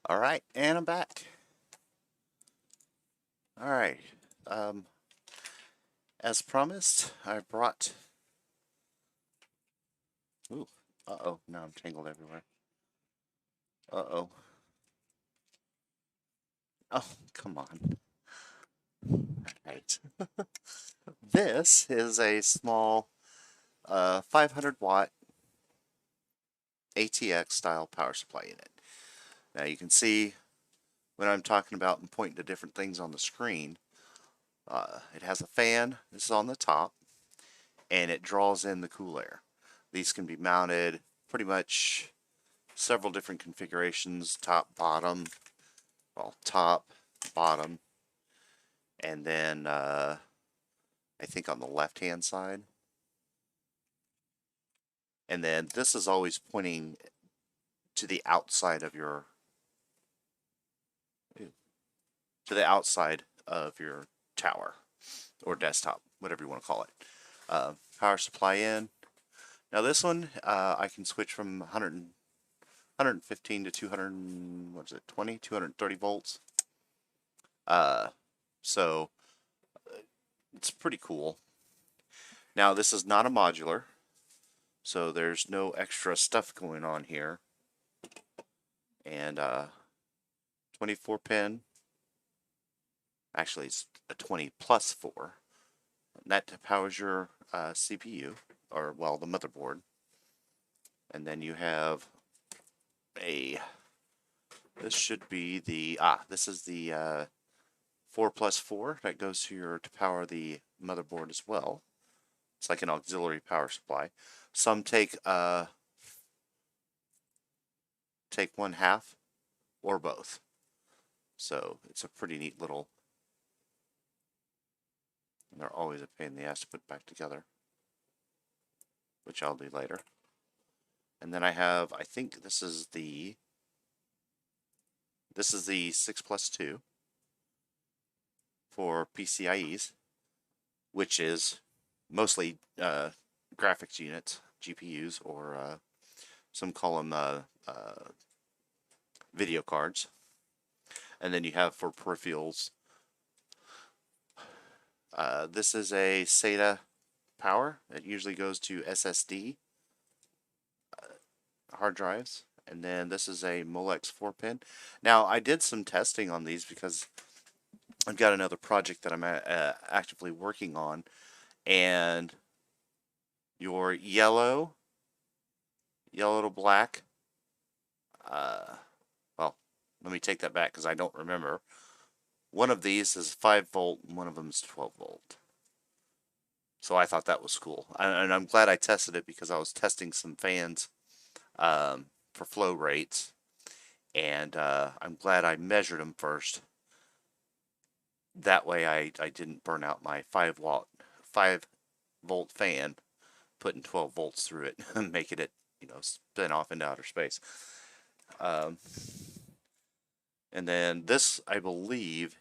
Alright, and I'm back. Alright, as promised, I brought... Ooh, uh-oh, now I'm tangled everywhere. Uh-oh. Oh, come on. Alright. This is a small 500 watt ATX style power supply unit. Now you can see when I'm talking about and pointing to different things on the screen, it has a fan. This is on the top, and it draws in the cool air. These can be mounted pretty much several different configurations, top, bottom, well, top, bottom, and then I think on the left hand side. And then this is always pointing to the outside of your tower or desktop, whatever you want to call it. Power supply in. Now this one I can switch from 115 to 200, what is it, 230 volts. So it's pretty cool. Now this is not a modular, so there's no extra stuff going on here. And 24 pin, actually it's a 20 plus 4. And that powers your CPU, or well, the motherboard. And then you have this should be the, this is the 4 plus 4 that goes to power the motherboard as well. It's like an auxiliary power supply. Some take one half or both. So it's a pretty neat little, and they're always a pain in the ass to put back together, which I'll do later. And then I have, I think this is the 6 plus 2 for PCIEs, which is mostly graphics units, GPUs, or some call them video cards. And then you have for peripherals, this is a SATA power. It usually goes to SSD hard drives. And then this is a Molex 4-pin. Now, I did some testing on these because I've got another project that I'm actively working on. And your yellow to black, well, let me take that back because I don't remember. One of these is 5 volt and one of them is 12 volt. So I thought that was cool. And I'm glad I tested it because I was testing some fans for flow rates. And I'm glad I measured them first. That way I didn't burn out my 5 volt fan, putting 12 volts through it and making it, spin off into outer space. And then this, I believe,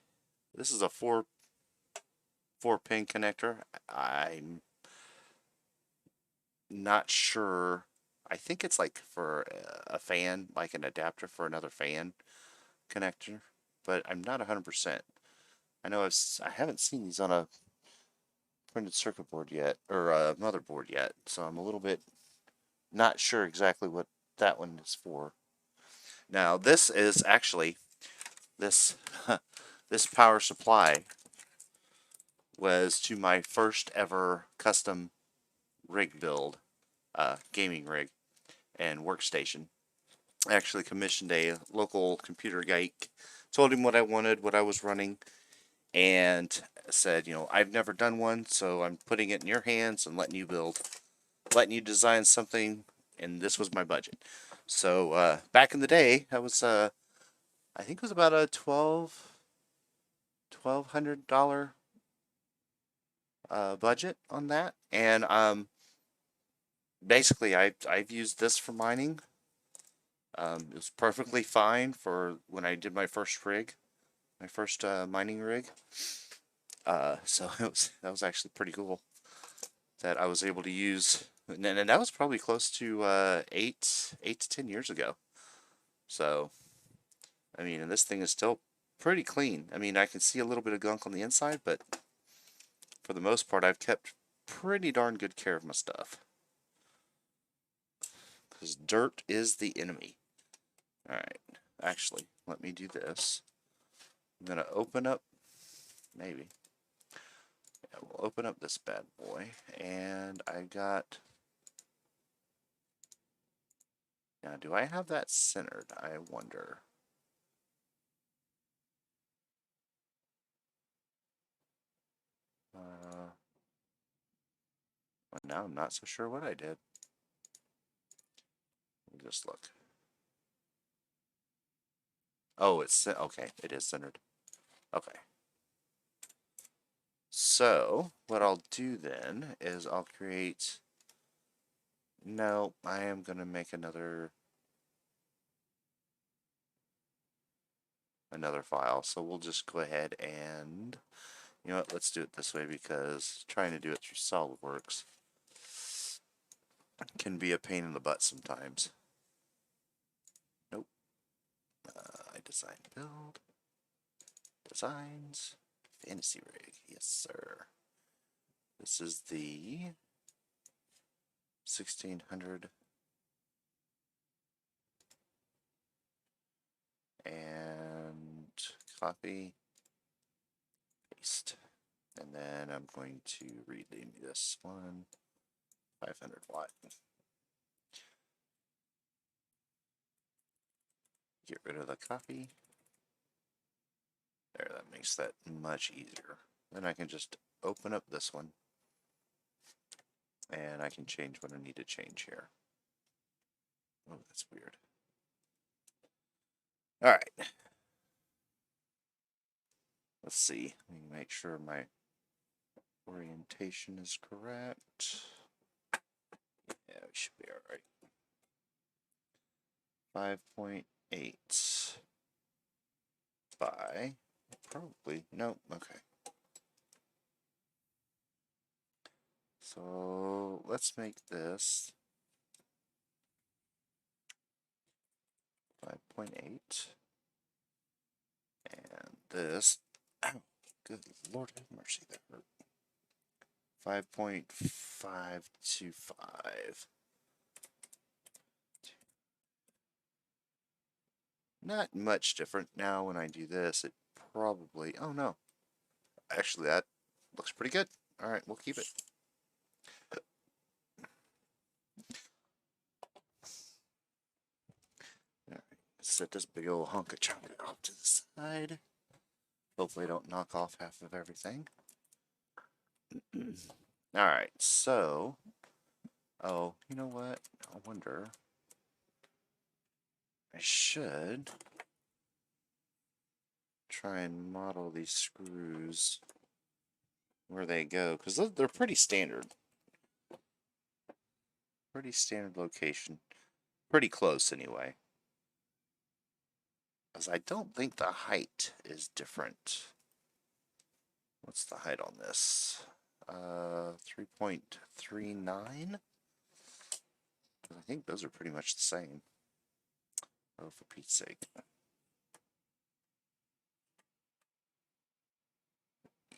this is a 4-pin connector. I'm not sure. I think it's like for a fan, like an adapter for another fan connector, but I'm not 100%. I know I haven't seen these on a printed circuit board yet, or a motherboard yet, so I'm a little bit not sure exactly what that one is for. Now this is actually this this power supply was to my first ever custom rig build, gaming rig and workstation. I actually commissioned a local computer geek, told him what I wanted, what I was running, and said, I've never done one, so I'm putting it in your hands and letting you design something, and this was my budget. So back in the day, I was I think it was about a $1,200 budget on that, and basically I've used this for mining. It was perfectly fine for when I did my first rig, my first mining rig. So that was actually pretty cool that I was able to use, and that was probably close to 8 to 10 years ago. So I mean, and this thing is still pretty clean. I mean, I can see a little bit of gunk on the inside, but for the most part, I've kept pretty darn good care of my stuff. Because dirt is the enemy. Alright, actually, let me do this. I'm going to open up, maybe. Yeah, we'll open up this bad boy, and I got... Now, do I have that centered? I wonder. Well, now I'm not so sure what I did. Let me just look. Oh, it's okay. It is centered. Okay. So, what I'll do then is I'll create... No, I am going to make another file. So we'll just go ahead and... You know what, let's do it this way because trying to do it through SolidWorks can be a pain in the butt sometimes. Nope. I design build. Designs. Fantasy rig. Yes, sir. This is the 1600. And copy. Paste. And then I'm going to rename this one 500 watt. Get rid of the copy. There, that makes that much easier. Then I can just open up this one. And I can change what I need to change here. Oh, that's weird. Alright. Let's see. Let me make sure my orientation is correct. Yeah, we should be alright. 5.8 by probably, no, okay. So let's make this 5.8 and this, ow, good Lord have mercy, that hurt. 5.525. Not much different. Now when I do this, it probably, oh no, actually that looks pretty good. Alright, we'll keep it. Alright, set this big old hunk of chocolate off to the side. Hopefully I don't knock off half of everything. Alright, so, oh, you know what, I wonder, I should try and model these screws where they go, because they're pretty standard. Pretty standard location. Pretty close anyway. Because I don't think the height is different. What's the height on this? 3.39? I think those are pretty much the same. Oh, for Pete's sake.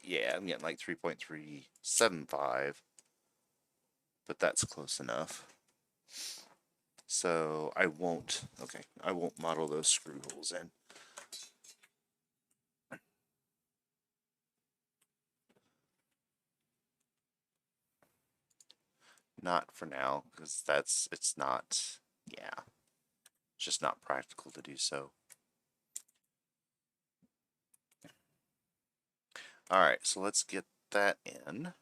Yeah, I'm getting like 3.375. But that's close enough. So I won't model those screw holes in. Not for now, because it's not, yeah, it's just not practical to do so. Alright, so let's get that in.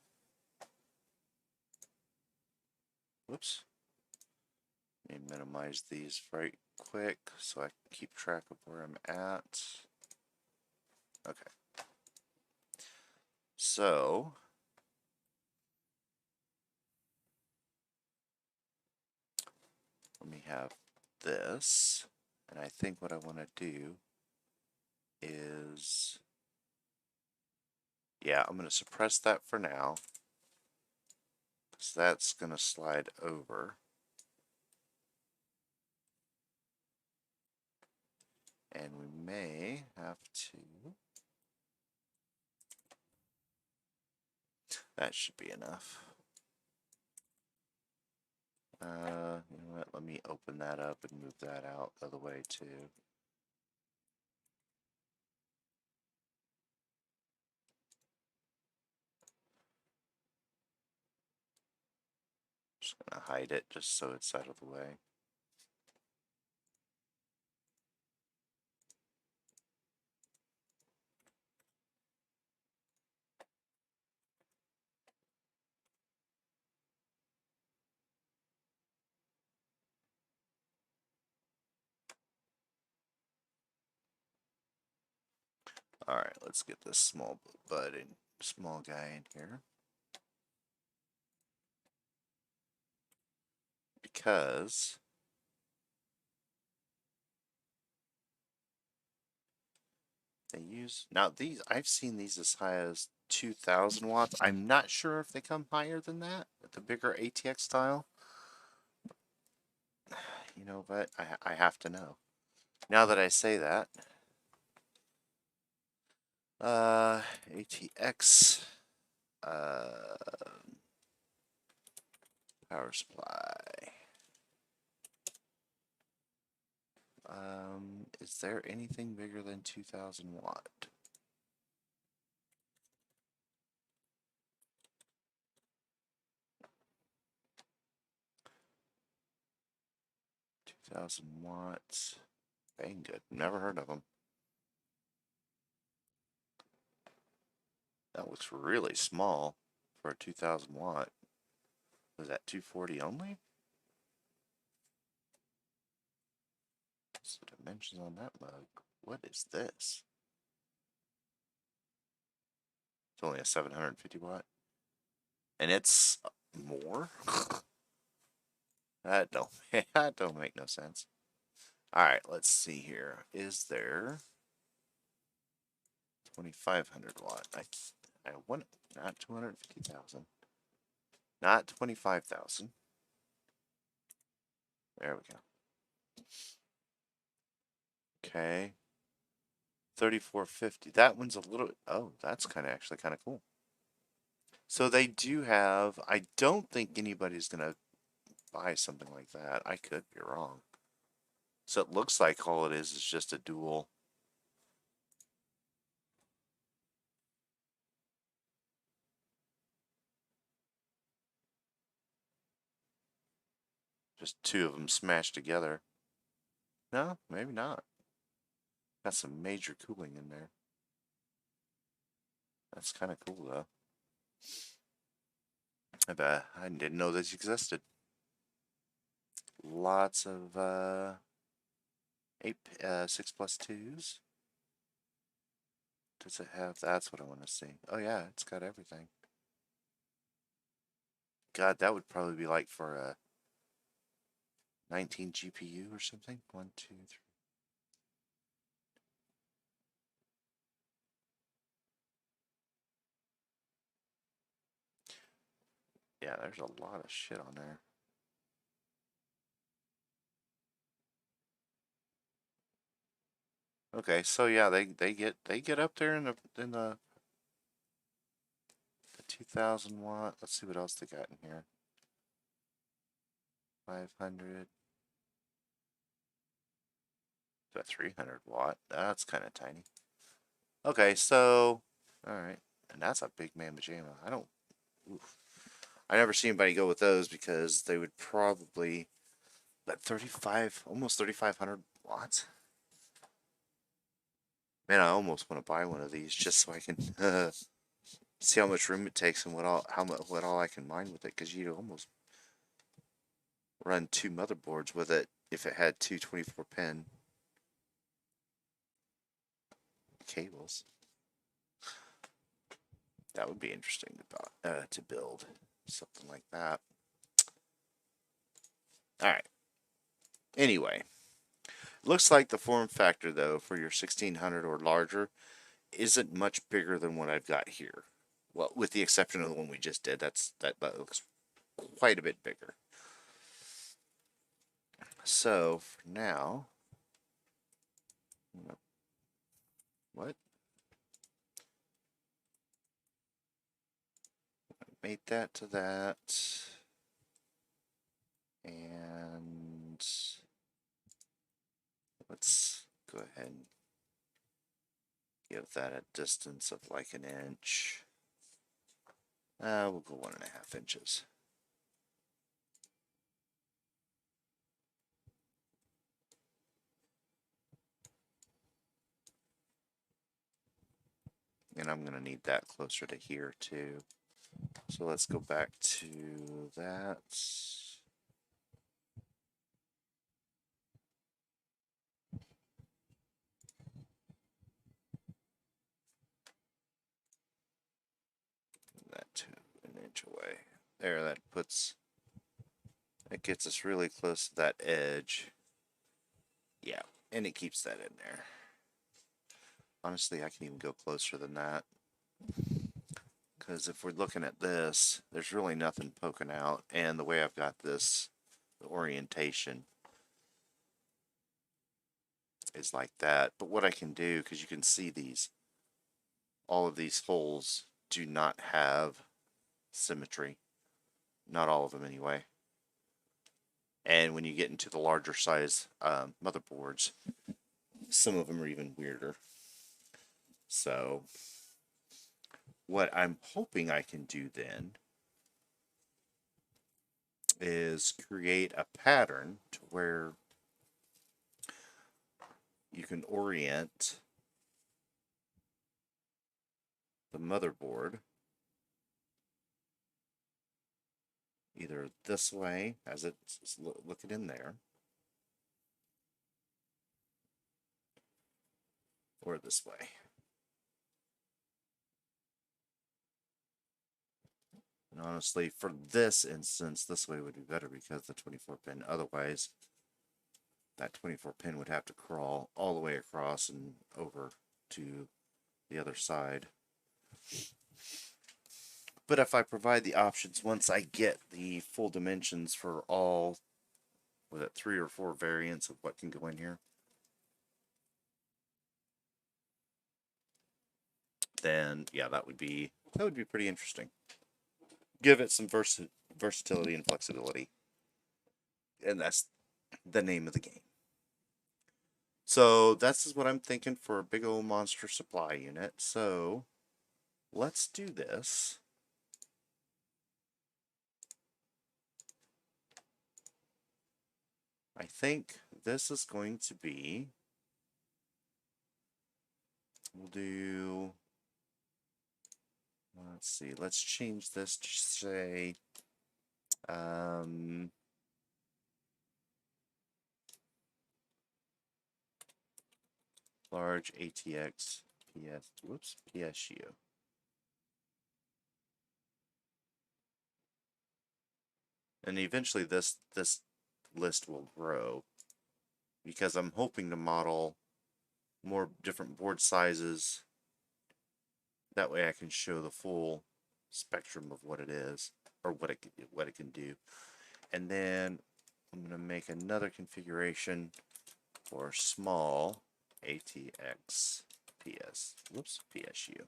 Whoops. Let me minimize these right quick so I can keep track of where I'm at. Okay. So, let me have this, and I think what I want to do is, yeah, I'm going to suppress that for now, because that's going to slide over. And we may have to... That should be enough. You know what? Let me open that up and move that out of the way too. Just gonna hide it just so it's out of the way. Alright, let's get this small guy in here. Because they use... Now these, I've seen these as high as 2,000 watts. I'm not sure if they come higher than that with the bigger ATX style. You know, but I have to know. Now that I say that, ATX Power Supply. Is there anything bigger than 2,000 watt? $2,000 Banggood. Never heard of them. That looks really small for a 2,000 watt. Was that 240 only? What's the dimensions on that mug? What is this? It's only a 750 watt. And it's more? That don't make no sense. Alright, let's see here. Is there 2,500 watt? I want not 250,000. Not 25,000. There we go. Okay. 3,450. That one's a little... Oh, that's actually kind of cool. So they do have... I don't think anybody's going to buy something like that. I could be wrong. So it looks like all it is just a dual... Just two of them smashed together. No, maybe not. Got some major cooling in there. That's kind of cool, though. I bet I didn't know this existed. Lots of 6+2s. Does it have? That's what I want to see. Oh yeah, it's got everything. God, that would probably be like for a 19 GPU or something. 1, 2, 3. Yeah, there's a lot of shit on there. Okay, so yeah, they get up there in the 2,000 watt. Let's see what else they got in here. 500. Got 300 watt. That's kind of tiny. Okay, so all right, and that's a big man pajama. Oof. I never see anybody go with those because they would probably, but 35, almost 3,500 watts. Man, I almost want to buy one of these just so I can see how much room it takes and what all I can mine with it. Because you'd almost run 2 motherboards with it if it had 2 24-pin cables. That would be interesting to build something like that. All right. Anyway, looks like the form factor though for your 1600 or larger isn't much bigger than what I've got here. Well, with the exception of the one we just did, that looks quite a bit bigger. So for now, What? Mate that to that. And let's go ahead and give that a distance of like an inch. We'll go 1.5 inches. And I'm going to need that closer to here too. So let's go back to that. That to an inch away. There, that gets us really close to that edge. Yeah, and it keeps that in there. Honestly, I can even go closer than that. Because if we're looking at this, there's really nothing poking out. And the way I've got this, the orientation is like that. But what I can do, because you can see these, all of these holes do not have symmetry. Not all of them anyway. And when you get into the larger size motherboards, some of them are even weirder. So what I'm hoping I can do then is create a pattern to where you can orient the motherboard either this way, as it's looking in there, or this way. And honestly, for this instance, this way would be better because the 24 pin. Otherwise, that 24 pin would have to crawl all the way across and over to the other side. But if I provide the options, once I get the full dimensions for all, was it 3 or 4 variants of what can go in here, then yeah, that would be pretty interesting. Give it some versatility and flexibility, and that's the name of the game. So this is what I'm thinking for a big old monster supply unit. So let's do this. I think this is going to be, we'll do, let's see, let's change this to say, large ATX PSU. And eventually this list will grow because I'm hoping to model more different board sizes. That way I can show the full spectrum of what it is, or what it can do. And then I'm going to make another configuration for small ATX PSU.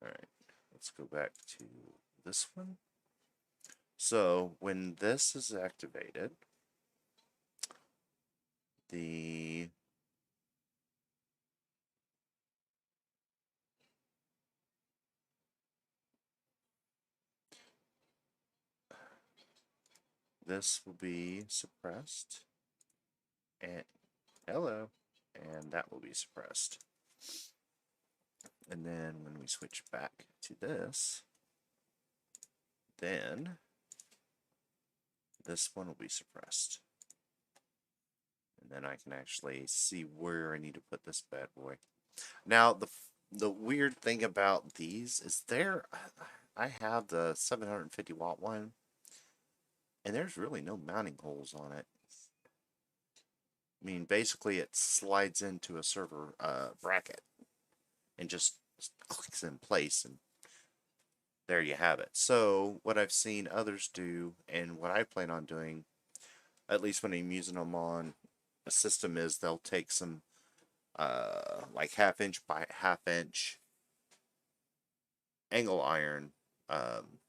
Alright, let's go back to this one. So when this is activated, this will be suppressed, and hello, and that will be suppressed. And then when we switch back to this, then this one will be suppressed. And then I can actually see where I need to put this bad boy. Now, the weird thing about these is I have the 750 watt one, and there's really no mounting holes on it. I mean, basically it slides into a server bracket and just clicks in place, and there you have it. So what I've seen others do, and what I plan on doing, at least when I'm using them on system is they'll take some like 1/2 inch by 1/2 inch angle iron, um,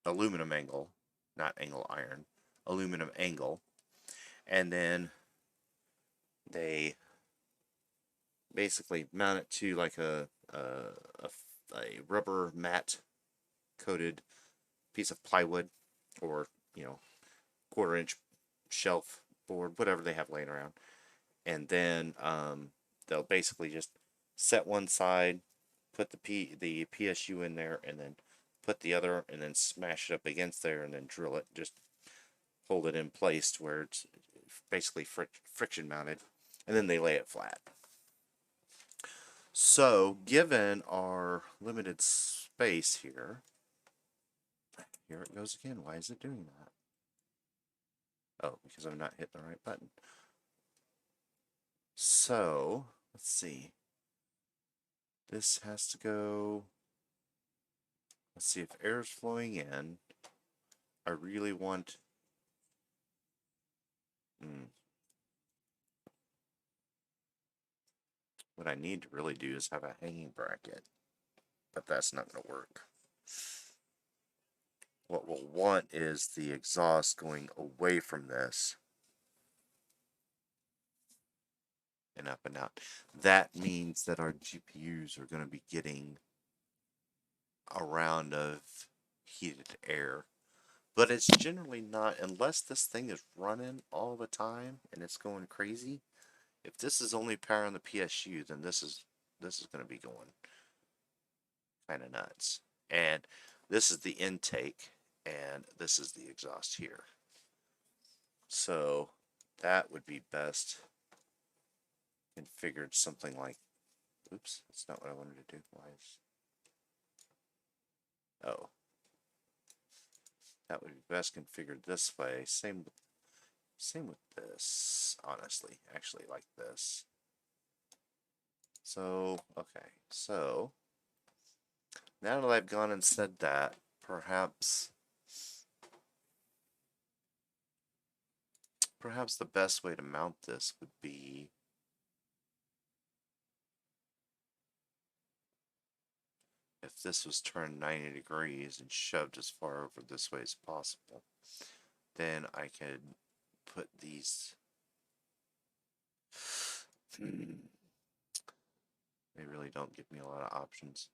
aluminum angle, not angle iron, aluminum angle, and then they basically mount it to like a rubber mat coated piece of plywood, or 1/4 inch shelf board, whatever they have laying around, and then they'll basically just set one side, put the PSU in there, and then put the other, and then smash it up against there, and then drill it, just hold it in place to where it's basically friction mounted, and then they lay it flat. So, given our limited space here it goes again. Why is it doing that? Oh, because I'm not hitting the right button. So, let's see. This has to go. Let's see if air's flowing in. I really want. What I need to really do is have a hanging bracket, but that's not going to work. What we'll want is the exhaust going away from this and up and out. That means that our GPUs are going to be getting a round of heated air, but it's generally not, unless this thing is running all the time and it's going crazy. If this is only powering the PSU, then this is going to be going kind of nuts. And this is the intake, and this is the exhaust here. So that would be best configured something like, oops, that's not what I wanted to do. Why is, oh, that would be best configured this way. Same with this, honestly, actually, like this. So, okay, so now that I've gone and said that, perhaps the best way to mount this would be if this was turned 90 degrees and shoved as far over this way as possible. Then I could put these. They really don't give me a lot of options.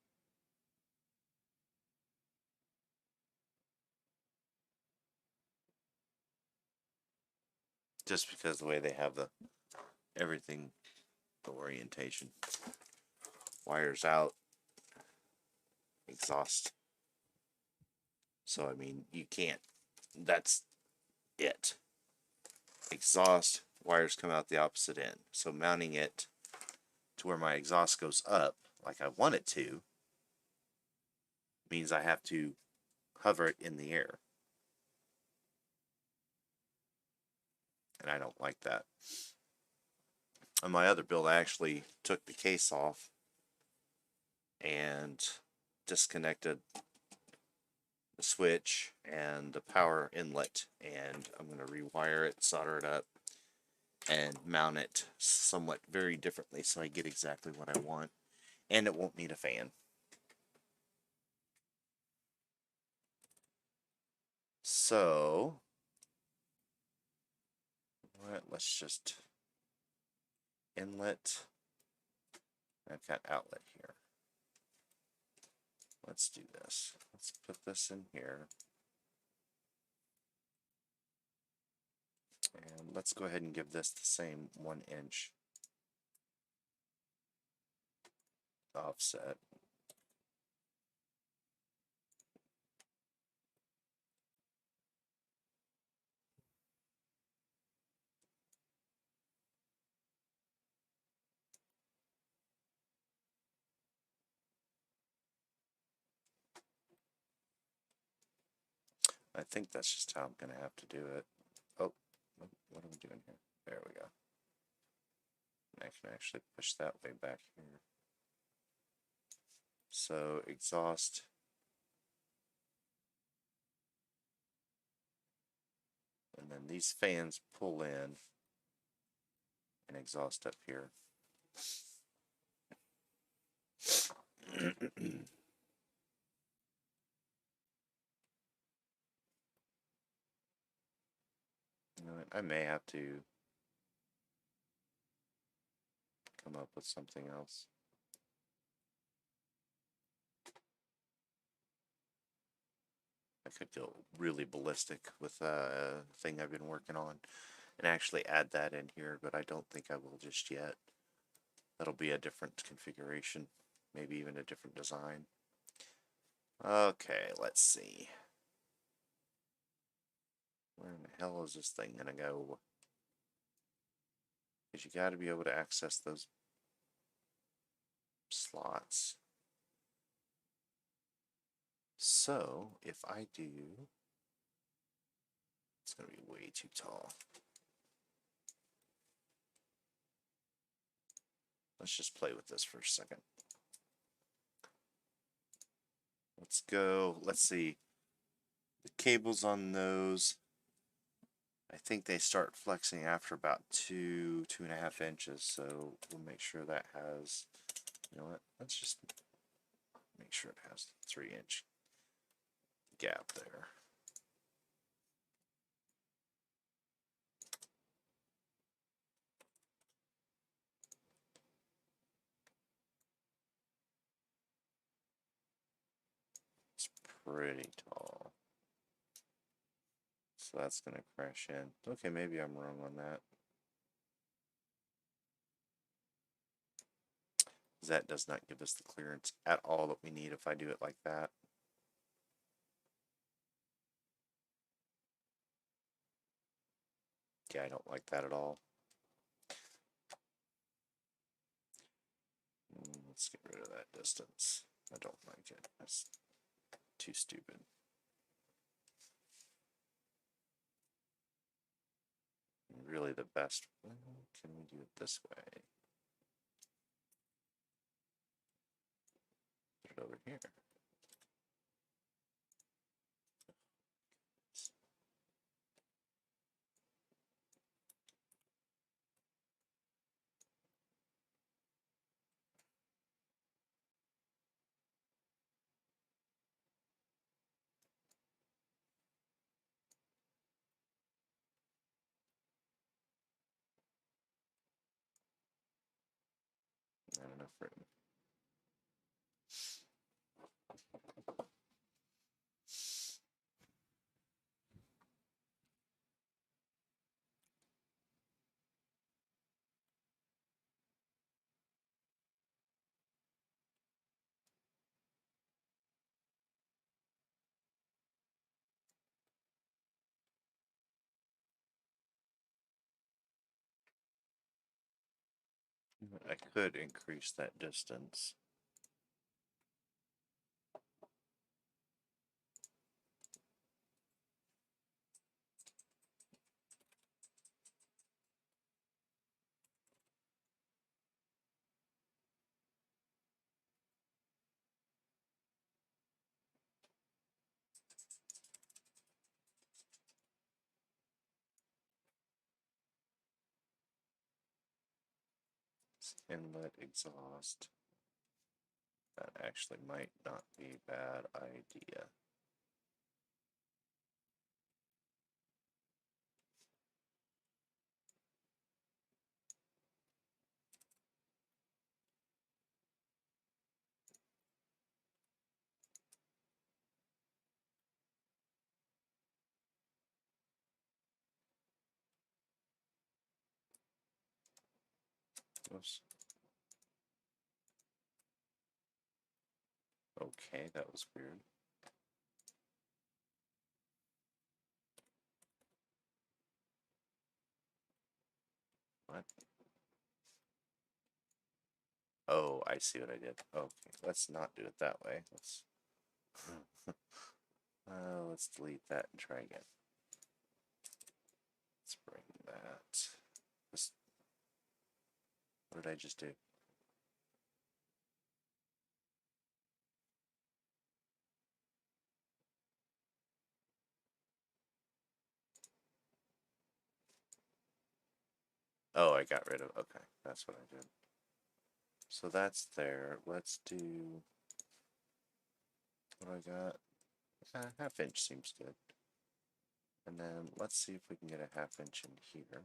Just because the way they have everything, the orientation. Wires out, exhaust. So, I mean, you can't, that's it. Exhaust, wires come out the opposite end. So mounting it to where my exhaust goes up, like I want it to, means I have to hover it in the air. And I don't like that. On my other build, I actually took the case off and disconnected the switch and the power inlet, and I'm going to rewire it, solder it up, and mount it somewhat very differently so I get exactly what I want, and it won't need a fan. So, let's just inlet. I've got outlet here. Let's do this. Let's put this in here. And let's go ahead and give this the same 1-inch offset. I think that's just how I'm going to have to do it. Oh, what am I doing here? There we go. I can actually push that way back here. So, exhaust. And then And these fans pull in and exhaust up here. You know what? I may have to come up with something else. I could go really ballistic with a thing I've been working on and actually add that in here, but I don't think I will just yet. That'll be a different configuration, maybe even a different design. Okay, let's see. Where in the hell is this thing gonna go? Because you gotta be able to access those slots. So, if I do, it's gonna be way too tall. Let's just play with this for a second. Let's go, let's see. The cables on those, I think they start flexing after about 2.5 inches, so we'll make sure that has, you know what, let's just make sure it has a 3-inch gap there. It's pretty tall. So that's going to crash in. Okay, maybe I'm wrong on that. That does not give us the clearance at all that we need if I do it like that. Yeah, I don't like that at all. Let's get rid of that distance. I don't like it. That's too stupid. Really the best. Well, can we do it this way? Put it over here. Not enough room. I could increase that distance. Inlet exhaust. That actually might not be a bad idea. Oops. Okay, that was weird. What? Oh, I see what I did. Okay, let's not do it that way. Let's delete that and try again. Let's bring that. What did I just do? Oh, I got rid of. Okay, that's what I did. So that's there. Let's do. What I got? Half inch seems good. And then let's see if we can get a half inch in here.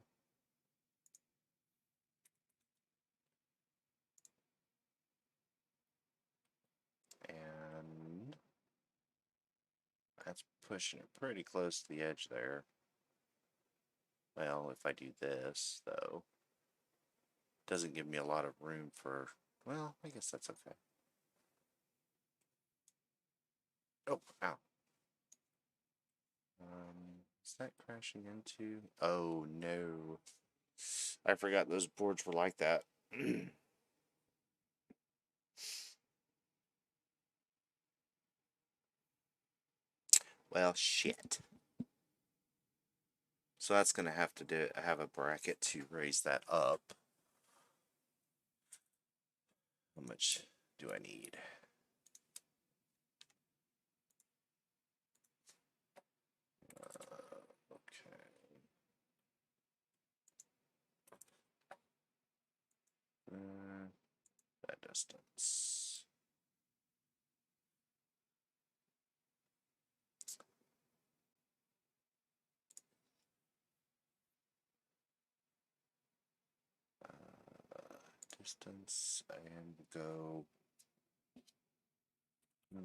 And that's pushing it pretty close to the edge there. Well, if I do this, though, it doesn't give me a lot of room for, well, I guess that's okay. Oh, ow. Is that crashing into? Oh, no. I forgot those boards were like that. Well, shit. So that's going to have to have a bracket to raise that up. How much do I need? Okay. That distance. Distance and go 0.5,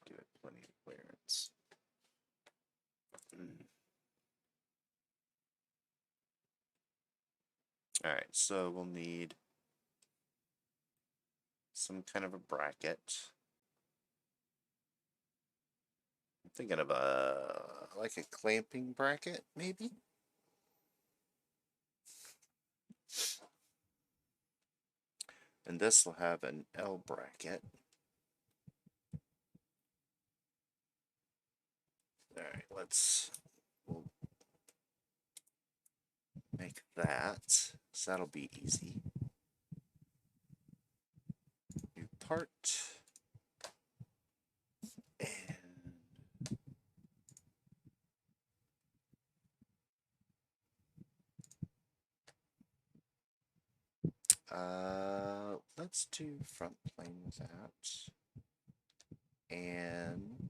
give it plenty of clearance. Alright, so we'll need some kind of a bracket. I'm thinking of like a clamping bracket, maybe? And this will have an L bracket. Alright, we'll make that. So that'll be easy. New part. Let's do front plane with that. And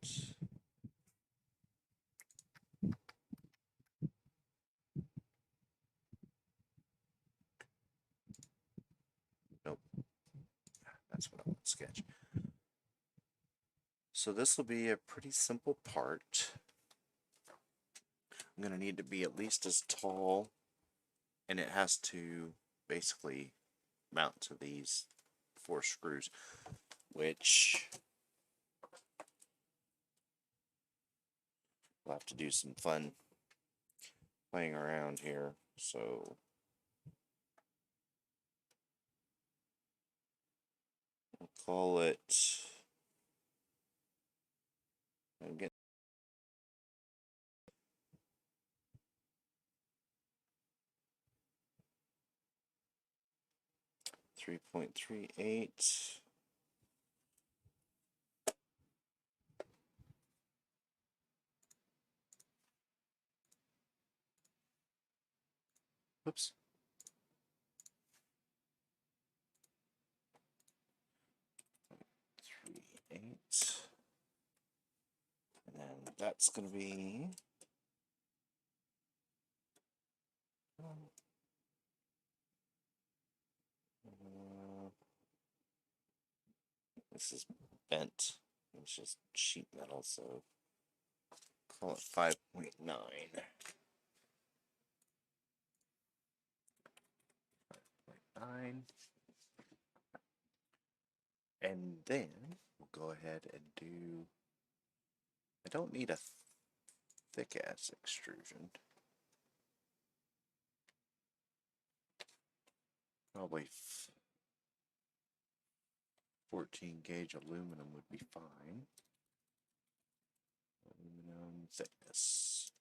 nope. That's what I want to sketch. So this will be a pretty simple part. I'm going to need to be at least as tall, and it has to basically mount to these 4 screws, which we'll have to do some fun playing around here. So we'll call it, I'm getting 3.38. Whoops. 3.8. And then that's going to be this is bent. It's just sheet metal, so call it 5.9. 5.9. And then we'll go ahead and do, I don't need a thick ass extrusion. Probably 14 gauge aluminum would be fine. Aluminum thickness.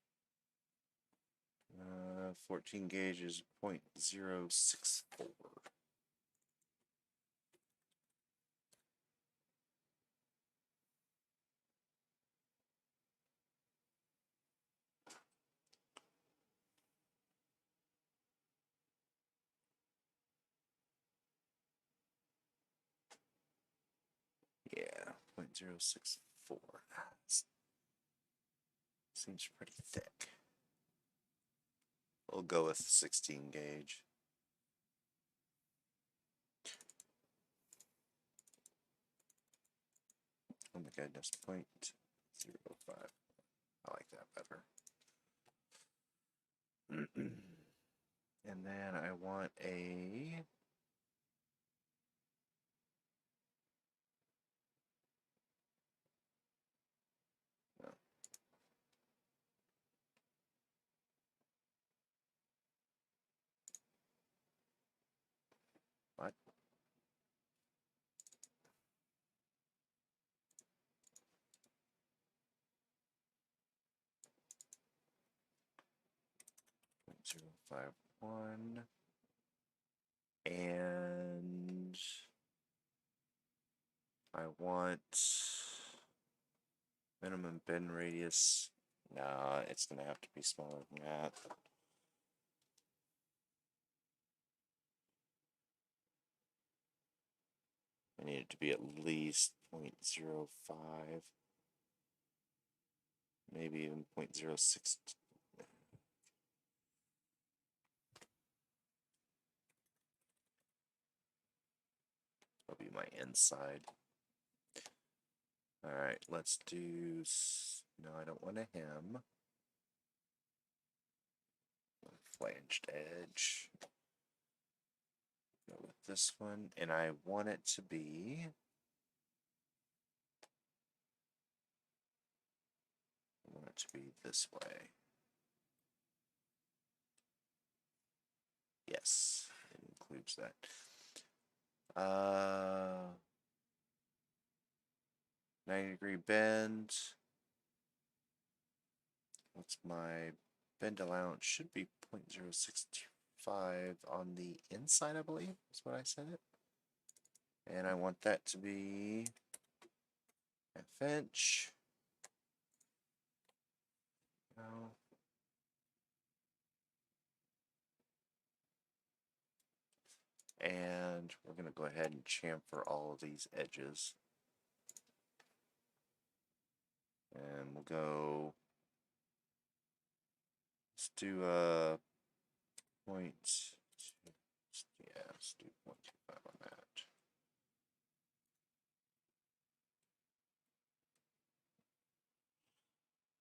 14 gauge is 0.064. 0.064. Seems pretty thick. We'll go with 16 gauge. Oh my goodness, 0.05. I like that better. And then I want a what? .051 and I want minimum bend radius. Nah, it's gonna have to be smaller than that. I need it to be at least 0.05, maybe even 0.06. That'll be my inside. Alright, let's do. No, I don't want a hem. Flanged edge. Go with this one, and I want it to be. I want it to be this way. Yes, it includes that. 90-degree bend. What's my bend allowance? Should be 0.065 on the inside, I believe. Is what I said it. And I want that to be ½ inch. No. And we're going to go ahead and chamfer all of these edges. And we'll go. Let's do a point. Yeah, let's do 0.25 on that.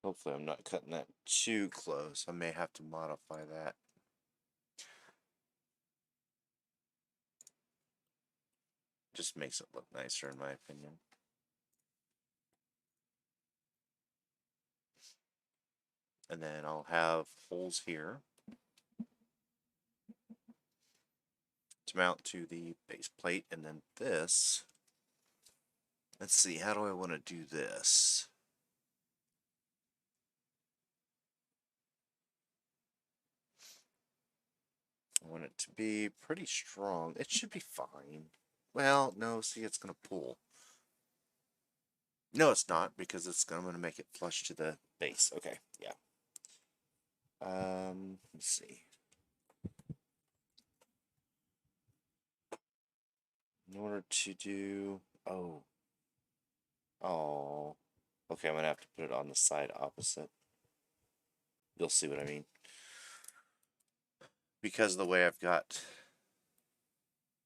Hopefully I'm not cutting that too close. I may have to modify that. Just makes it look nicer in my opinion. And then I'll have holes here to mount to the base plate, and then this. Let's see, how do I want to do this? I want it to be pretty strong. It should be fine. Well, no, see, it's going to pull. No, it's not, because I'm going to make it flush to the base. Okay, yeah. Let's see. In order to do... Oh. Okay, I'm going to have to put it on the side opposite. You'll see what I mean. Because of the way I've got...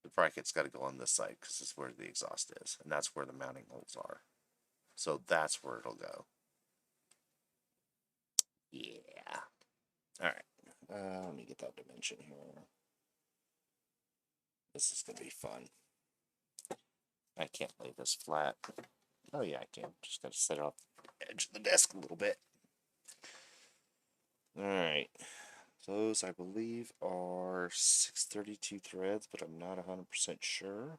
The bracket's got to go on this side, because it's where the exhaust is. And that's where the mounting holes are. So that's where it'll go. Yeah. Alright. Let me get that dimension here. This is going to be fun. I can't lay this flat. Oh yeah, I can. Just got to set it off the edge of the desk a little bit. Alright. Those, I believe, are 632 threads, but I'm not 100% sure.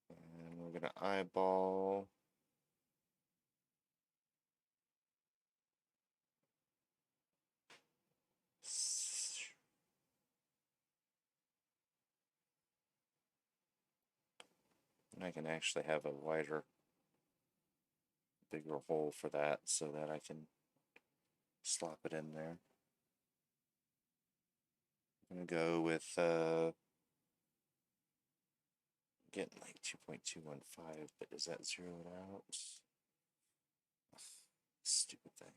And we're going to eyeball... And I can actually have a wider, bigger hole for that so that I can slop it in there. I'm going to go with getting like 2.215, but is that zeroed out? Ugh, stupid thing.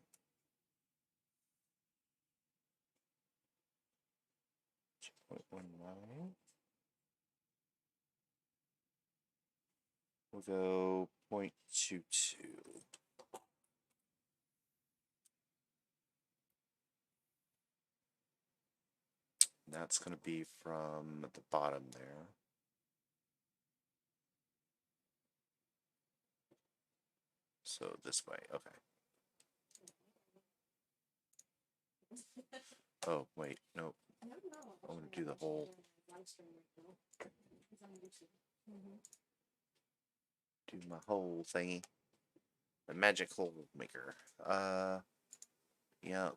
2.19. We'll go 0.22. That's going to be from the bottom there. So this way, okay. Oh, wait, nope. I'm going to do the whole... Do my whole thingy. The magic hole maker. Yeah.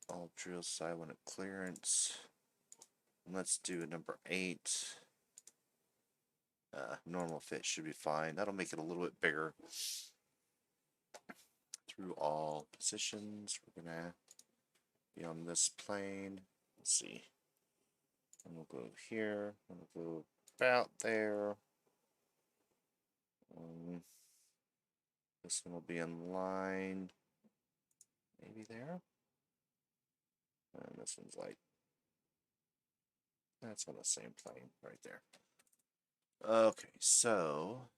All drill side when at clearance. Let's do a number 8. Normal fit should be fine. That'll make it a little bit bigger. Through all positions, we're gonna be on this plane. Let's see. And we'll go here. And we'll go about there. This one will be in line. Maybe there. And this one's like, that's on the same plane right there. Okay, so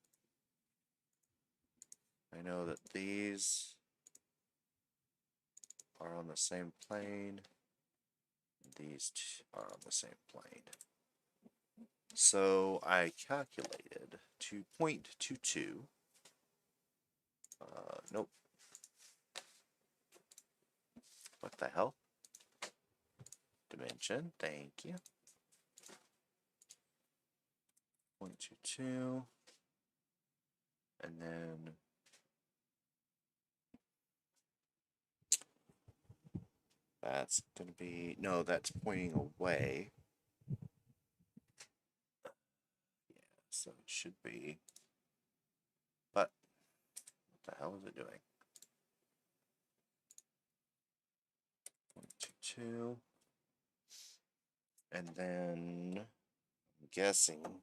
I know that these are on the same plane. These two are on the same plane. So I calculated 2.22. Nope. What the hell? Dimension, thank you. 0.22. And then that's going to be, no, that's pointing away. Yeah, so it should be, but what the hell is it doing? 0.22. And then I'm guessing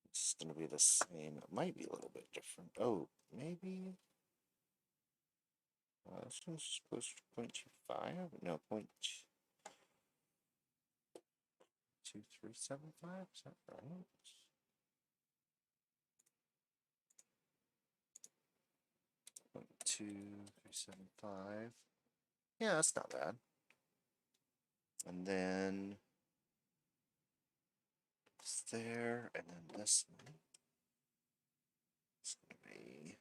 it's going to be the same. It might be a little bit different. Oh, maybe. This one's close to 0.25. No, 0.2375. Is that right? 0.2375. Yeah, that's not bad. And then it's there, and then this one. It's gonna be,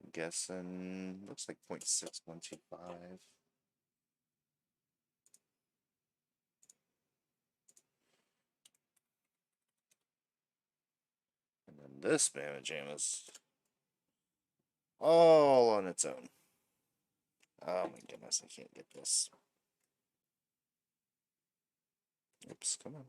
I'm guessing, looks like 0.6125. And then this mamma jam is all on its own. Oh my goodness, I can't get this. Oops, come on.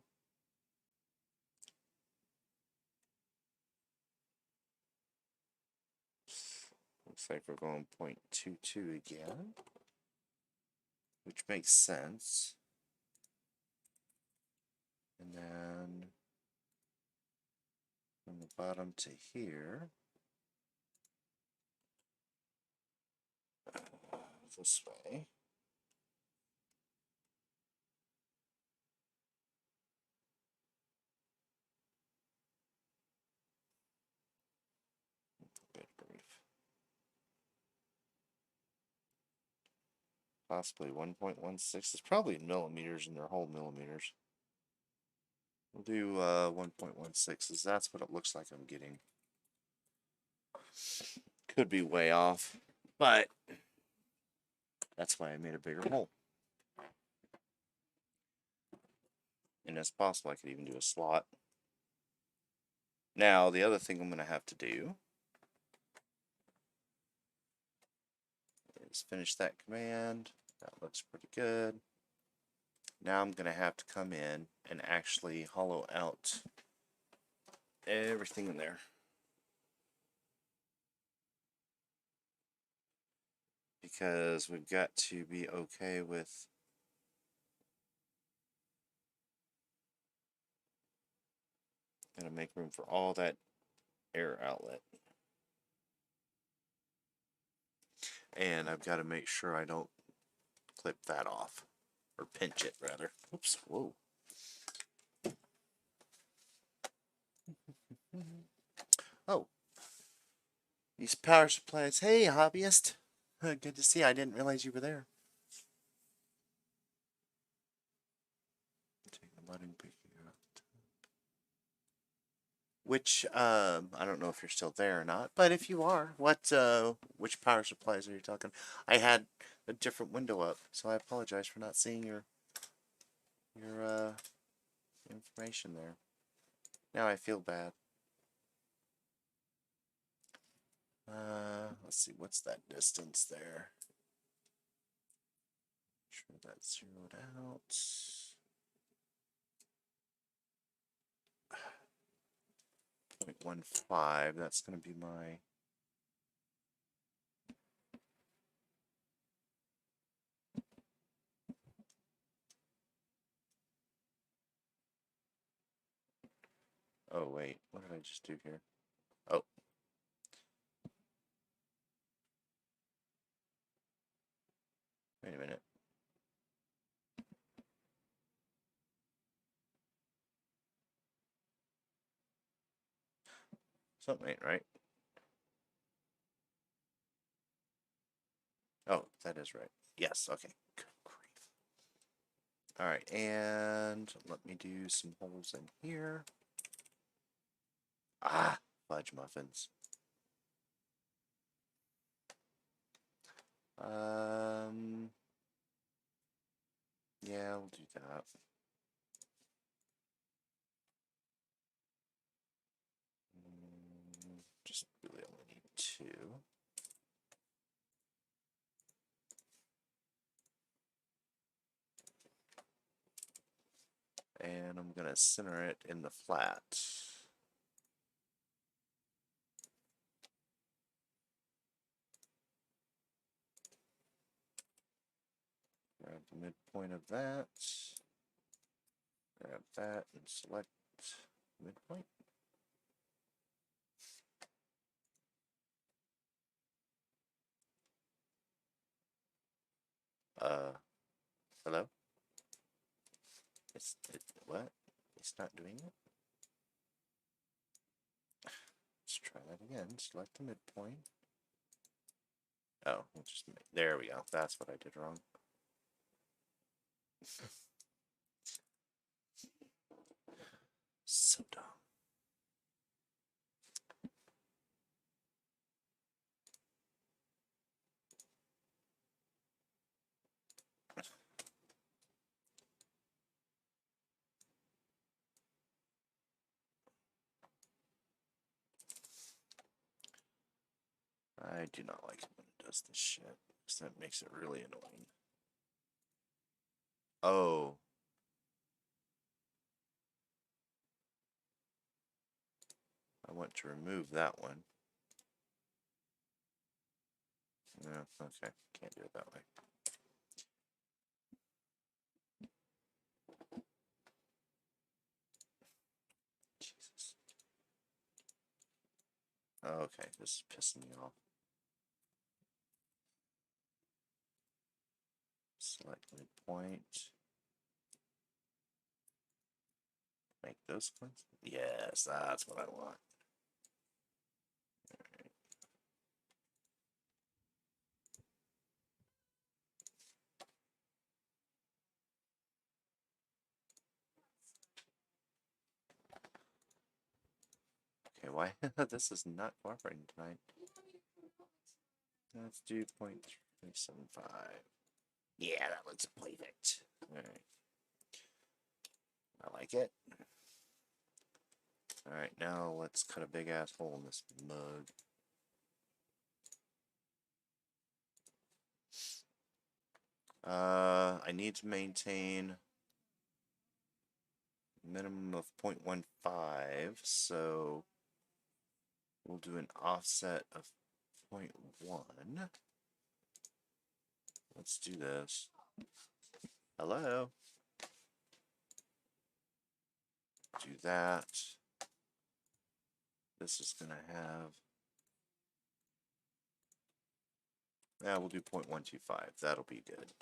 Looks like we're going 0.22 again, which makes sense. And then from the bottom to here, this way. Good grief. Possibly 1.16. It's probably in millimeters, and they're whole millimeters. We'll do 1.16, as that's what it looks like I'm getting. Could be way off, but that's why I made a bigger hole. And it's possible I could even do a slot. Now, the other thing I'm going to have to do is finish that command. That looks pretty good. Now I'm going to have to come in and actually hollow out everything in there. Because we've got to be okay with Gotta make room for all that air outlet. And I've got to make sure I don't clip that off. Or pinch it, rather. Oops. Whoa. Oh. These power supplies. Hey, hobbyist. Good to see you. I didn't realize you were there. Take the button, pick it up. Which, I don't know if you're still there or not, but if you are, which power supplies are you talking? I had a different window up, so I apologize for not seeing your information there. Now I feel bad. Let's see, what's that distance there? Make sure that's zeroed out. 0.15, that's going to be my... Oh, wait, what did I just do here? Oh. Wait a minute. Something ain't right. Oh, that is right. Yes, okay. Good grief. Alright, and let me do some holes in here. Ah, fudge muffins. Yeah, we'll do that. Just really only need 2. And I'm gonna center it in the flat. Grab the midpoint of that. Grab that and select midpoint. Hello? What? It's not doing it? Let's try that again. Select the midpoint. Oh, we'll just there we go. That's what I did wrong. So dumb. I do not like it when it does this shit, because that makes it really annoying. Oh. I want to remove that one. No, okay. Can't do it that way. Jesus. Okay, this is pissing me off. Select midpoint. Make those points. Yes, that's what I want. Right. Okay, why? This is not cooperating tonight. Let's do 0.375. Yeah, that looks perfect. Alright. I like it. Alright, now let's cut a big ass hole in this mug. I need to maintain minimum of 0.15, so we'll do an offset of 0.1. Let's do this. Hello? Do that. This is going to have... Yeah, we'll do 0.125. That'll be good.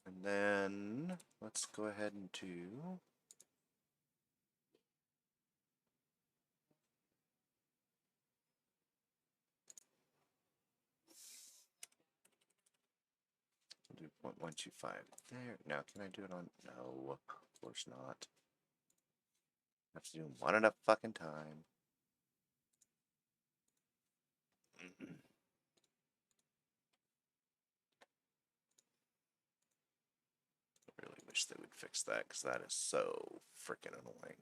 And then let's go ahead and do... We'll do 0.125 there. Now, can I do it on... No, of course not. I have to do them one at a fucking time. I really wish they would fix that, because that is so freaking annoying.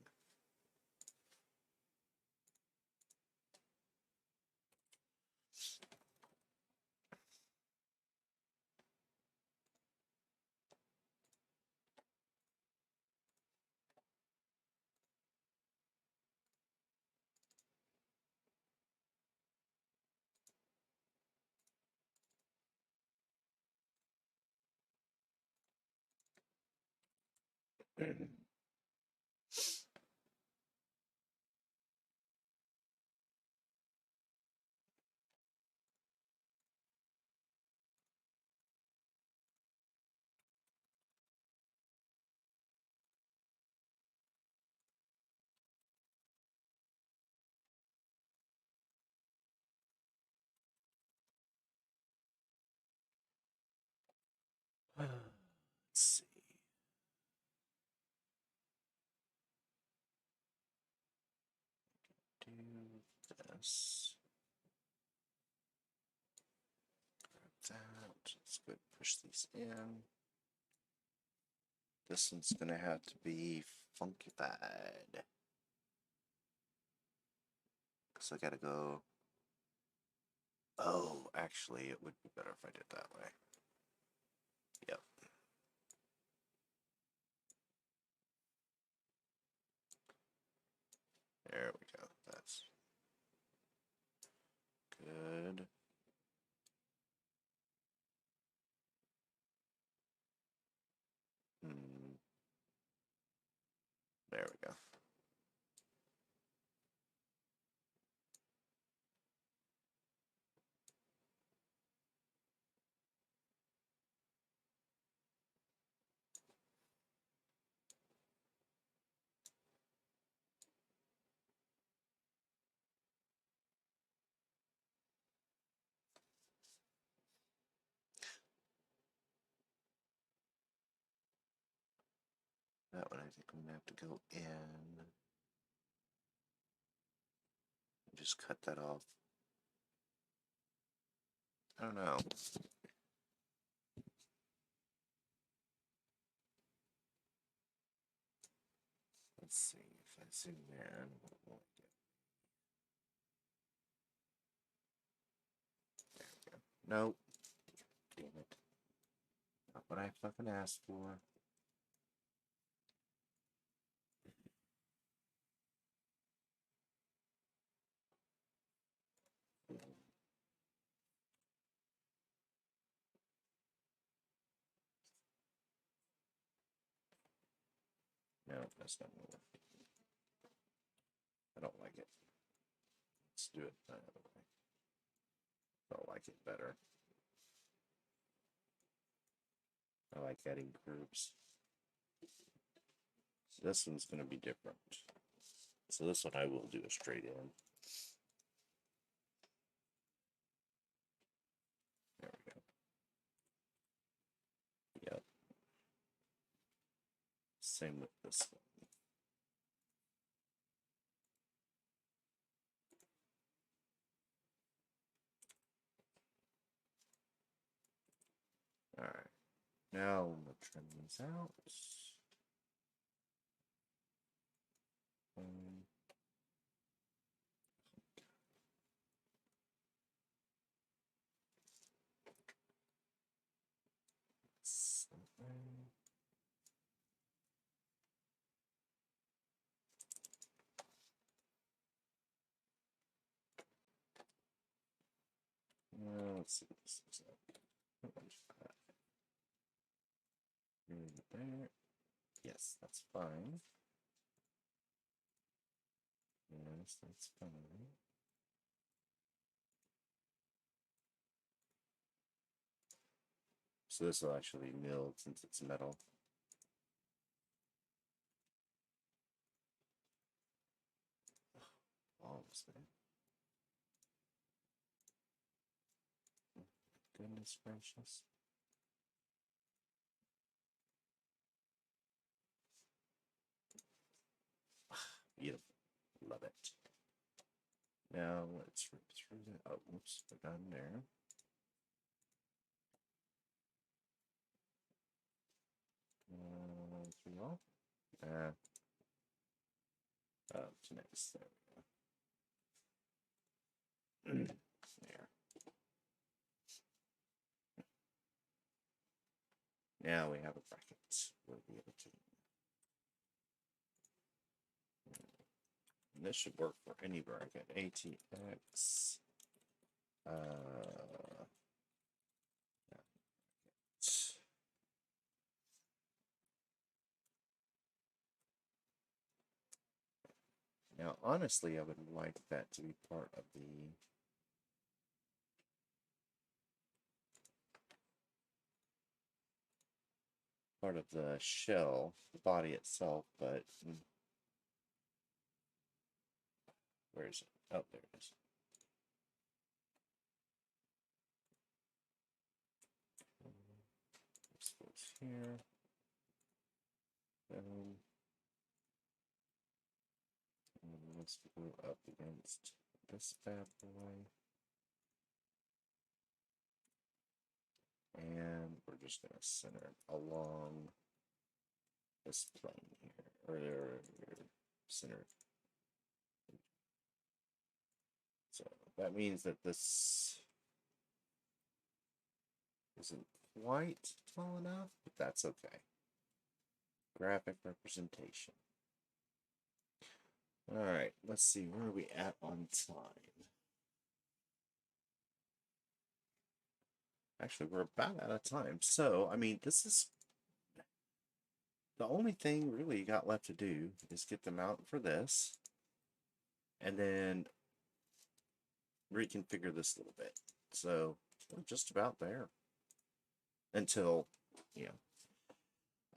Let's see. Do this. Grab that. Let's go push these in. This one's gonna have to be funkified. So I gotta go. Oh, actually, it would be better if I did that way. Yep. There we go. That's good. There we go. That one I think I'm gonna have to go in. Just cut that off. I don't know. Let's see if I zoom in. What will I get? There we go. Nope. Damn it. Not what I fucking asked for. No, that's not gonna work. I don't like it. Let's do it that other way. I like it better. I like adding curves. So this one's going to be different. So this one I will do a straight in. There we go. Yep. Same with this one. Alright. Now I'm going to trim these out. Let's see what this looks like. There. Yes, that's fine. Yes, that's fine. So this will actually be milled since it's metal. Almost there. Goodness gracious. Beautiful. Love it. Now let's rip through that. Oh, whoops, we're done there. Through all. To next. There we go. There. Now we have a bracket. We'll be able to. This should work for any bracket. ATX. Now, honestly, I would like that to be part of the shell, the body itself, but where is it? Oh, there it is. This goes here. And let's go up against this bad boy. And we're just going to center it along this plane here, or center. So that means that this isn't quite tall enough, but that's okay. Graphic representation. All right, let's see, where are we at on time? Actually, we're about out of time. So, I mean, this is the only thing really you got left to do is get the mount for this and then reconfigure this a little bit. So, we're just about there until,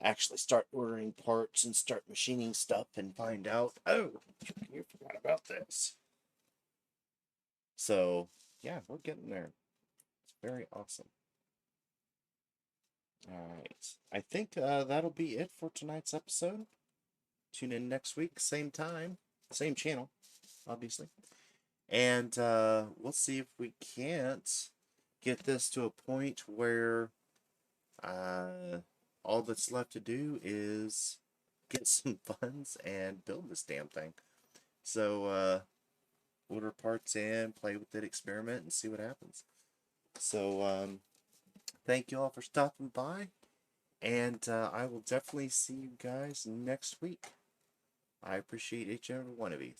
actually start ordering parts and start machining stuff and find out, oh, you forgot about this. So, yeah, we're getting there. It's very awesome. All right. I think that'll be it for tonight's episode. Tune in next week, same time, same channel, obviously. And we'll see if we can't get this to a point where all that's left to do is get some funds and build this damn thing. So order parts in, play with it, experiment, and see what happens. So thank you all for stopping by, and I will definitely see you guys next week. I appreciate each and every one of you.